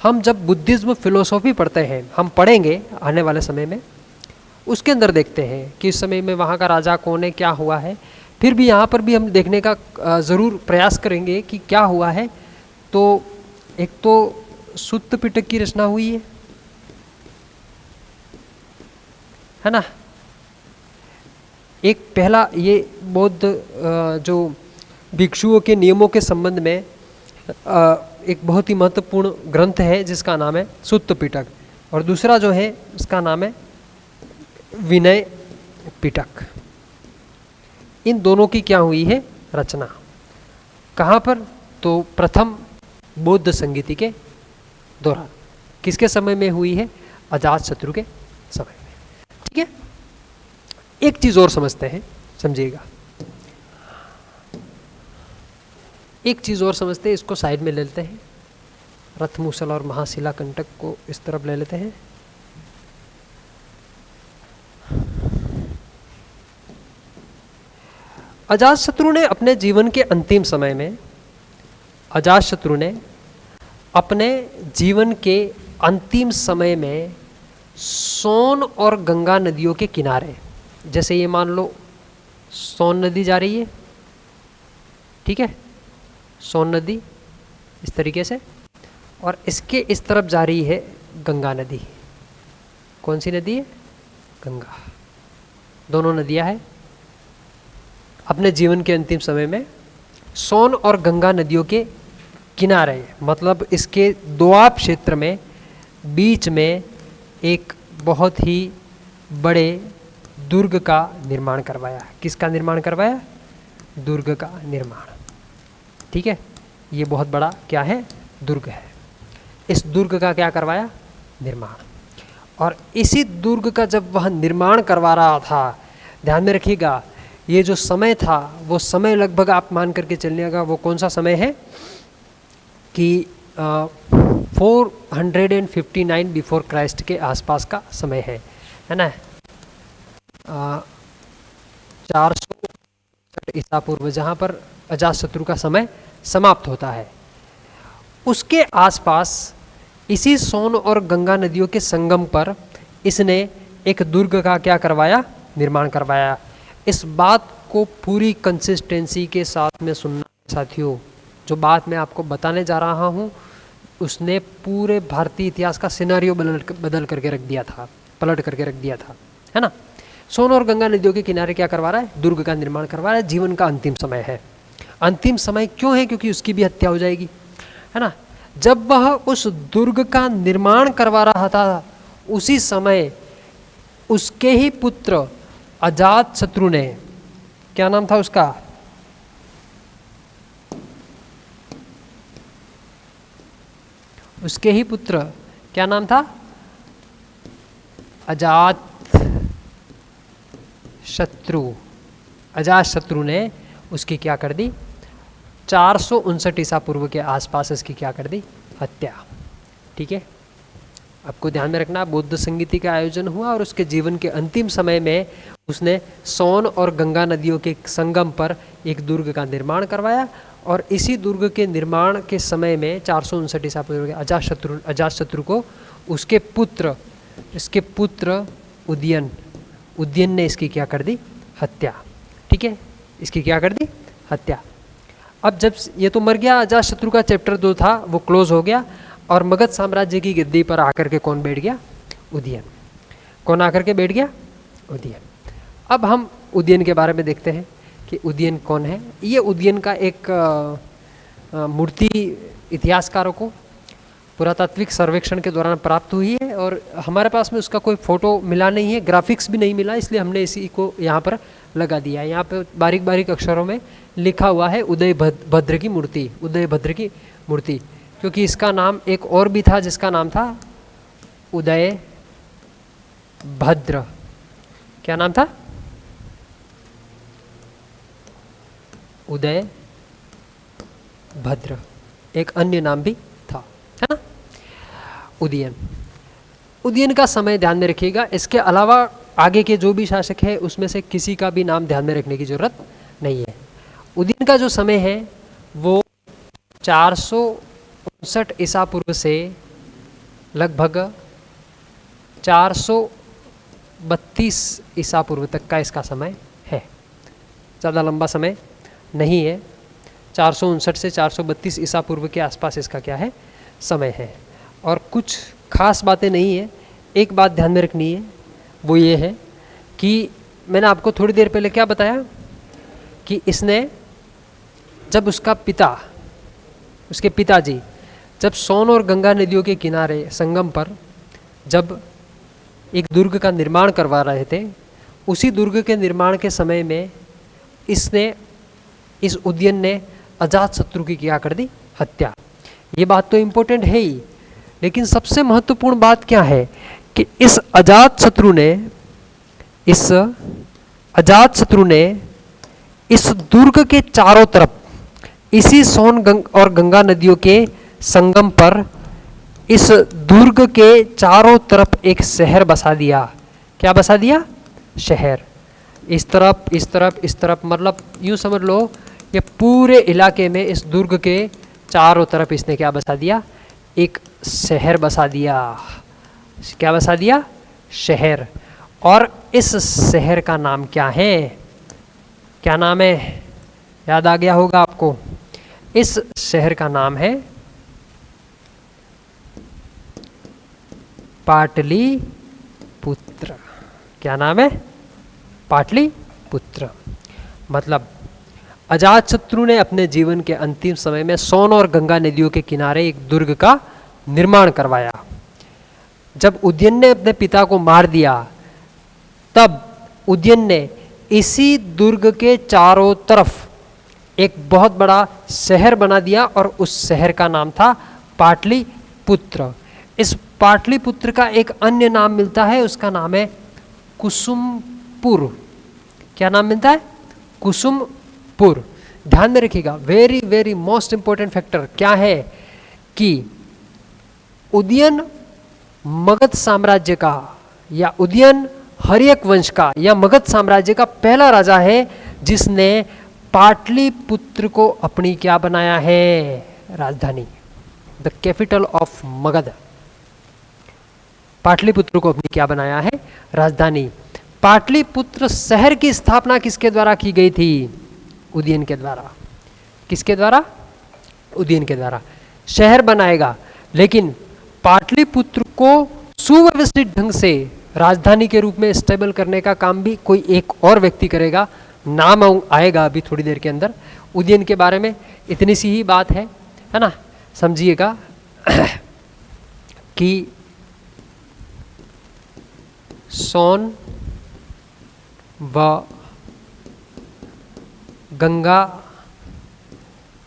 हम जब बुद्धिज्म फिलोसॉफी पढ़ते हैं, हम पढ़ेंगे आने वाले समय में, उसके अंदर देखते हैं कि इस समय में वहाँ का राजा कौन है, क्या हुआ है। फिर भी यहाँ पर भी हम देखने का ज़रूर प्रयास करेंगे कि क्या हुआ है। तो एक तो सुत्त पिटक की रचना हुई है ना। एक पहला ये बौद्ध जो भिक्षुओं के नियमों के संबंध में एक बहुत ही महत्वपूर्ण ग्रंथ है जिसका नाम है सुत्त पिटक, और दूसरा जो है उसका नाम है विनय पिटक। इन दोनों की क्या हुई है, रचना। कहाँ पर, तो प्रथम बौद्ध संगीति के दौरान। किसके समय में हुई है, अजातशत्रु के समय में। ठीक है, एक चीज और समझते हैं, समझिएगा, एक चीज और समझते हैं। इसको साइड में ले लेते हैं, रथमूसल और महाशिला कंटक को इस तरफ ले लेते हैं। अजातशत्रु ने अपने जीवन के अंतिम समय में, अजातशत्रु ने अपने जीवन के अंतिम समय में सोन और गंगा नदियों के किनारे, जैसे ये मान लो सोन नदी जा रही है, ठीक है, सोन नदी इस तरीके से, और इसके इस तरफ जा रही है गंगा नदी। कौन सी नदी है, गंगा। दोनों नदियां हैं। अपने जीवन के अंतिम समय में सोन और गंगा नदियों के किनारे, मतलब इसके दोआब क्षेत्र में बीच में एक बहुत ही बड़े दुर्ग का निर्माण करवाया। किसका निर्माण करवाया, दुर्ग का निर्माण। ठीक है, ये बहुत बड़ा क्या है, दुर्ग है। इस दुर्ग का क्या करवाया, निर्माण। और इसी दुर्ग का जब वह निर्माण करवा रहा था, ध्यान में रखिएगा, ये जो समय था वो समय लगभग आप मान करके चलिएगा, वो कौन सा समय है कि 459 बिफोर क्राइस्ट के आसपास का समय है ना। 460 ईसा पूर्व, जहाँ पर अजातशत्रु का समय समाप्त होता है, उसके आसपास इसी सोन और गंगा नदियों के संगम पर इसने एक दुर्ग का क्या करवाया, निर्माण करवाया। इस बात को पूरी कंसिस्टेंसी के साथ में सुनना साथियों, जो बात मैं आपको बताने जा रहा हूँ उसने पूरे भारतीय इतिहास का सिनेरियो बदल करके रख दिया था, पलट करके रख दिया था, है ना। सोन और गंगा नदियों के किनारे क्या करवा रहा है, दुर्ग का निर्माण करवा रहा है। जीवन का अंतिम समय है। अंतिम समय क्यों है, क्योंकि उसकी भी हत्या हो जाएगी, है ना। जब वह उस दुर्ग का निर्माण करवा रहा था, उसी समय उसके ही पुत्र अजातशत्रु ने, क्या नाम था उसका, उसके ही पुत्र क्या नाम था, अजातशत्रु। अजातशत्रु ने उसकी क्या कर दी, 459 ईसा पूर्व के आसपास इसकी क्या कर दी, हत्या। ठीक है, आपको ध्यान में रखना, बौद्ध संगीति का आयोजन हुआ और उसके जीवन के अंतिम समय में उसने सोन और गंगा नदियों के संगम पर एक दुर्ग का निर्माण करवाया और इसी दुर्ग के निर्माण के समय में 459 ईसा पूर्व अजातशत्रु को उसके पुत्र उदयन ने इसकी क्या कर दी, हत्या। ठीक है, इसकी क्या कर दी, हत्या। अब जब ये तो मर गया, अजातशत्रु का चैप्टर 2 था वो क्लोज हो गया, और मगध साम्राज्य की गद्दी पर आकर के कौन बैठ गया, उदयन। कौन आकर के बैठ गया, उदयन। अब हम उदयन के बारे में देखते हैं कि उदयन कौन है। ये उदयन का एक मूर्ति इतिहासकारों को पुरातात्विक सर्वेक्षण के दौरान प्राप्त हुई है, और हमारे पास में उसका कोई फोटो मिला नहीं है, ग्राफिक्स भी नहीं मिला, इसलिए हमने इसी को यहाँ पर लगा दिया है। यहाँ पे बारीक बारीक अक्षरों में लिखा हुआ है उदय भद्र की मूर्ति, उदय भद्र की मूर्ति, क्योंकि इसका नाम एक और भी था जिसका नाम था उदय भद्र। क्या नाम था, उदय भद्र, एक अन्य नाम भी था, है ना, उदयन का समय ध्यान में रखिएगा। इसके अलावा आगे के जो भी शासक है उसमें से किसी का भी नाम ध्यान में रखने की जरूरत नहीं है। उदयन का जो समय है वो 459 ईसा पूर्व से लगभग 432 ईसा पूर्व तक का इसका समय है, ज़्यादा लंबा समय नहीं है। 459 से 432 ईसा पूर्व के आसपास इसका क्या है, समय है, और कुछ खास बातें नहीं है। एक बात ध्यान में रखनी है, वो ये है कि मैंने आपको थोड़ी देर पहले क्या बताया कि इसने जब उसके पिताजी जब सोन और गंगा नदियों के किनारे संगम पर जब एक दुर्ग का निर्माण करवा रहे थे, उसी दुर्ग के निर्माण के समय में इस उदयन ने अजातशत्रु की क्या कर दी, हत्या। ये बात तो इम्पोर्टेंट है ही, लेकिन सबसे महत्वपूर्ण बात क्या है कि इस अजातशत्रु ने इस दुर्ग के चारों तरफ, इसी सोन और गंगा नदियों के संगम पर, इस दुर्ग के चारों तरफ एक शहर बसा दिया। क्या बसा दिया, शहर। इस तरफ इस तरफ इस तरफ, मतलब यूँ समझ लो ये पूरे इलाके में इस दुर्ग के चारों तरफ इसने क्या बसा दिया, एक शहर बसा दिया। क्या बसा दिया, शहर। और इस शहर का नाम क्या है, क्या नाम है, याद आ गया होगा आपको। इस शहर का नाम है पाटलिपुत्र। क्या नाम है, पाटलिपुत्र। मतलब अजातशत्रु ने अपने जीवन के अंतिम समय में सोन और गंगा नदियों के किनारे एक दुर्ग का निर्माण करवाया। जब उदयन ने अपने पिता को मार दिया, तब उदयन ने इसी दुर्ग के चारों तरफ एक बहुत बड़ा शहर बना दिया, और उस शहर का नाम था पाटलिपुत्र। इस पाटलिपुत्र का एक अन्य नाम मिलता है, उसका नाम है कुसुमपुर। क्या नाम मिलता है, कुसुमपुर। ध्यान में रखिएगा, very very most important factor क्या है कि उदयन मगध साम्राज्य का, या उदयन हर्यक वंश का, या मगध साम्राज्य का पहला राजा है जिसने पाटलिपुत्र को अपनी क्या बनाया है, राजधानी, the capital of Magadh. Pataliputra को अपनी क्या बनाया है, राजधानी। पाटलिपुत्र शहर की स्थापना किसके द्वारा की गई थी, उदयन के द्वारा। किसके द्वारा, उदयन के द्वारा। शहर बनाएगा, लेकिन पाटलिपुत्र को सुव्यवस्थित ढंग से राजधानी के रूप में स्टेबल करने का काम भी कोई एक और व्यक्ति करेगा, नाम आएगा अभी थोड़ी देर के अंदर। उदयन के बारे में इतनी सी ही बात है ना, समझिएगा कि सोन व गंगा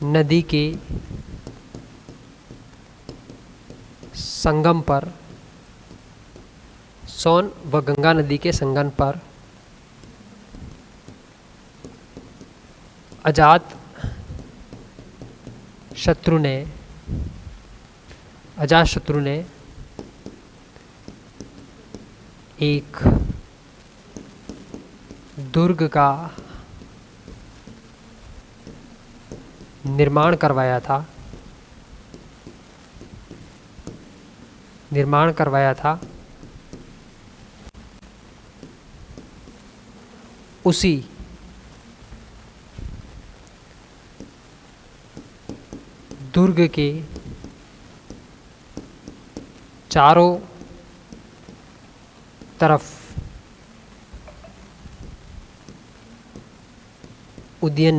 नदी के संगम पर, सोन व गंगा नदी के संगम पर अजातशत्रु ने एक दुर्ग का निर्माण करवाया था उसी दुर्ग के चारों तरफ उदयन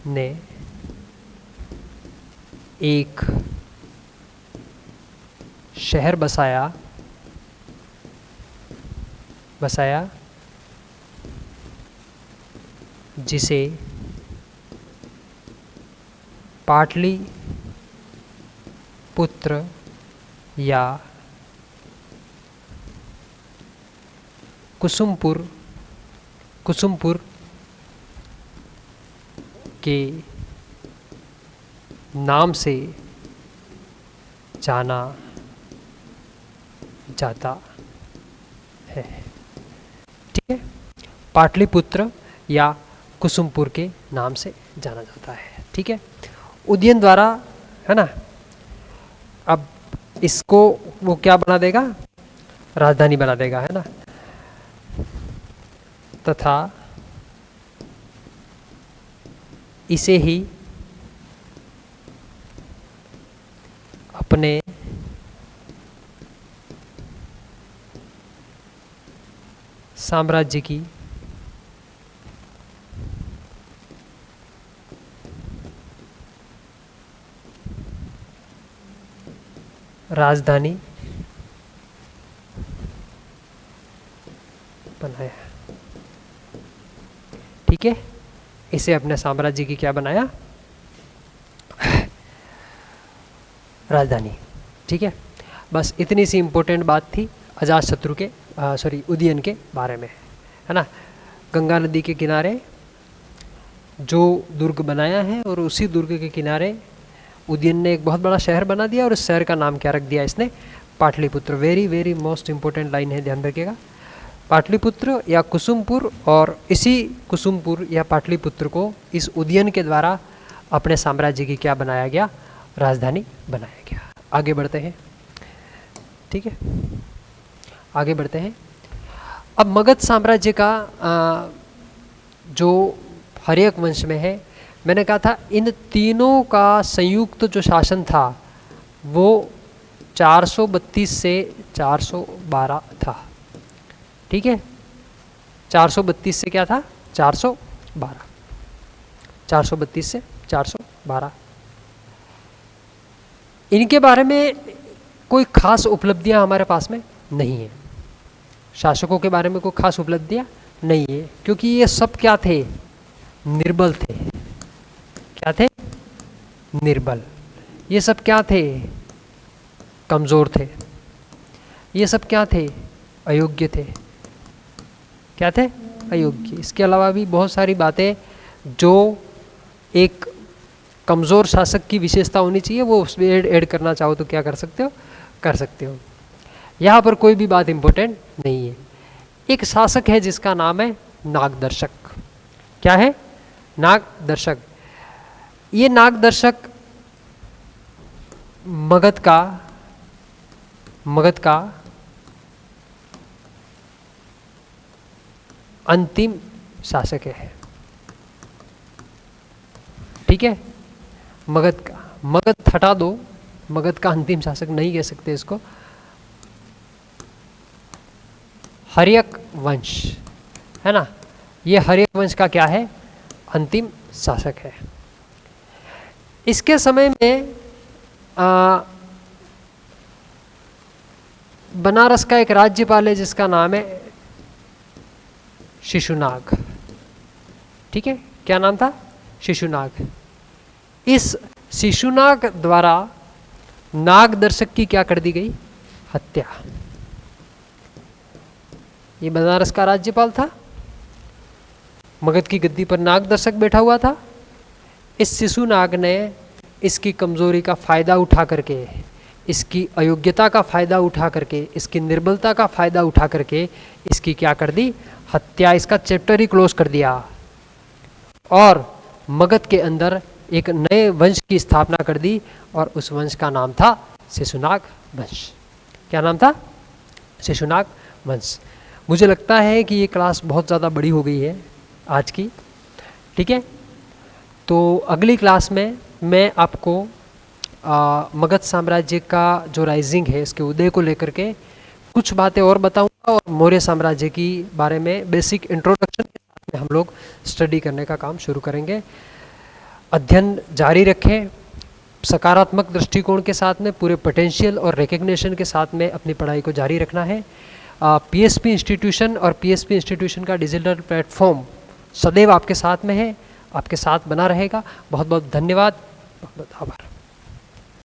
ने एक शहर बसाया जिसे पाटलिपुत्र या कुसुमपुर के नाम से जाना जाता है। ठीक है, पाटलिपुत्र या कुसुमपुर के नाम से जाना जाता है। ठीक है, उदयन द्वारा, है ना। अब इसको वो क्या बना देगा, राजधानी बना देगा, है ना। तथा इसे ही अपने साम्राज्य की राजधानी बनाया। ठीक है, इसे अपने साम्राज्य की क्या बनाया, राजधानी। ठीक है, बस इतनी सी इम्पोर्टेंट बात थी अजातशत्रु के उदयन के बारे में, है ना। गंगा नदी के किनारे जो दुर्ग बनाया है और उसी दुर्ग के किनारे उदयन ने एक बहुत बड़ा शहर बना दिया और उस शहर का नाम क्या रख दिया इसने, Pataliputra. Very very most important line है, ध्यान रखिएगा। पाटलिपुत्र या कुसुमपुर, और इसी कुसुमपुर या पाटलिपुत्र को इस उदयन के द्वारा अपने साम्राज्य की क्या बनाया गया, राजधानी बनाया गया। आगे बढ़ते हैं। ठीक है, आगे बढ़ते हैं। अब मगध साम्राज्य का जो हर्यक वंश में है, मैंने कहा था इन तीनों का संयुक्त जो शासन था वो 432 से 412 था। ठीक है, 432 से क्या था, 412, 432 से 412। इनके बारे में कोई खास उपलब्धियां हमारे पास में नहीं है, शासकों के बारे में कोई खास उपलब्धियां नहीं है, क्योंकि ये सब क्या थे, निर्बल थे। क्या थे, निर्बल। ये सब क्या थे, कमज़ोर थे। ये सब क्या थे, अयोग्य थे। क्या थे, अयोग्य। इसके अलावा भी बहुत सारी बातें जो एक कमज़ोर शासक की विशेषता होनी चाहिए, वो उसमें ऐड करना चाहो तो क्या कर सकते हो, कर सकते हो। यहाँ पर कोई भी बात इम्पोर्टेंट नहीं है। एक शासक है जिसका नाम है नागदर्शक। क्या है, नागदर्शक। ये नागदर्शक मगध का अंतिम शासक है। ठीक है, मगध हटा दो, मगध का अंतिम शासक नहीं कह सकते इसको। हर्यक वंश, है ना, ये हर्यक वंश का क्या है, अंतिम शासक है। इसके समय में बनारस का एक राज्यपाल है जिसका नाम है शिशुनाग। ठीक है, क्या नाम था, शिशुनाग। इस शिशुनाग द्वारा नागदर्शक की क्या कर दी गई, हत्या। ये बनारस का राज्यपाल था, मगध की गद्दी पर नागदर्शक बैठा हुआ था। इस शिशुनाग ने इसकी कमजोरी का फायदा उठा करके, इसकी अयोग्यता का फायदा उठा करके, इसकी निर्बलता का फायदा उठा करके इसकी क्या कर दी, हत्या। इसका चैप्टर ही क्लोज कर दिया। और मगध के अंदर एक नए वंश की स्थापना कर दी और उस वंश का नाम था शिशुनाग वंश। क्या नाम था? शिशुनाग वंश। मुझे लगता है कि ये क्लास बहुत ज़्यादा बड़ी हो गई है आज की, ठीक है। तो अगली क्लास में मैं आपको मगध साम्राज्य का जो राइजिंग है, इसके उदय को लेकर के कुछ बातें और बताऊंगा और मौर्य साम्राज्य की बारे में बेसिक इंट्रोडक्शन के साथ में हम लोग स्टडी करने का काम शुरू करेंगे। अध्ययन जारी रखें, सकारात्मक दृष्टिकोण के साथ में, पूरे पोटेंशियल और रिकग्निशन के साथ में अपनी पढ़ाई को जारी रखना है। पीएसपी इंस्टीट्यूशन और पीएसपी इंस्टीट्यूशन का डिजिटल प्लेटफॉर्म सदैव आपके साथ में है, आपके साथ बना रहेगा। बहुत बहुत धन्यवाद, बहुत बहुत आभार।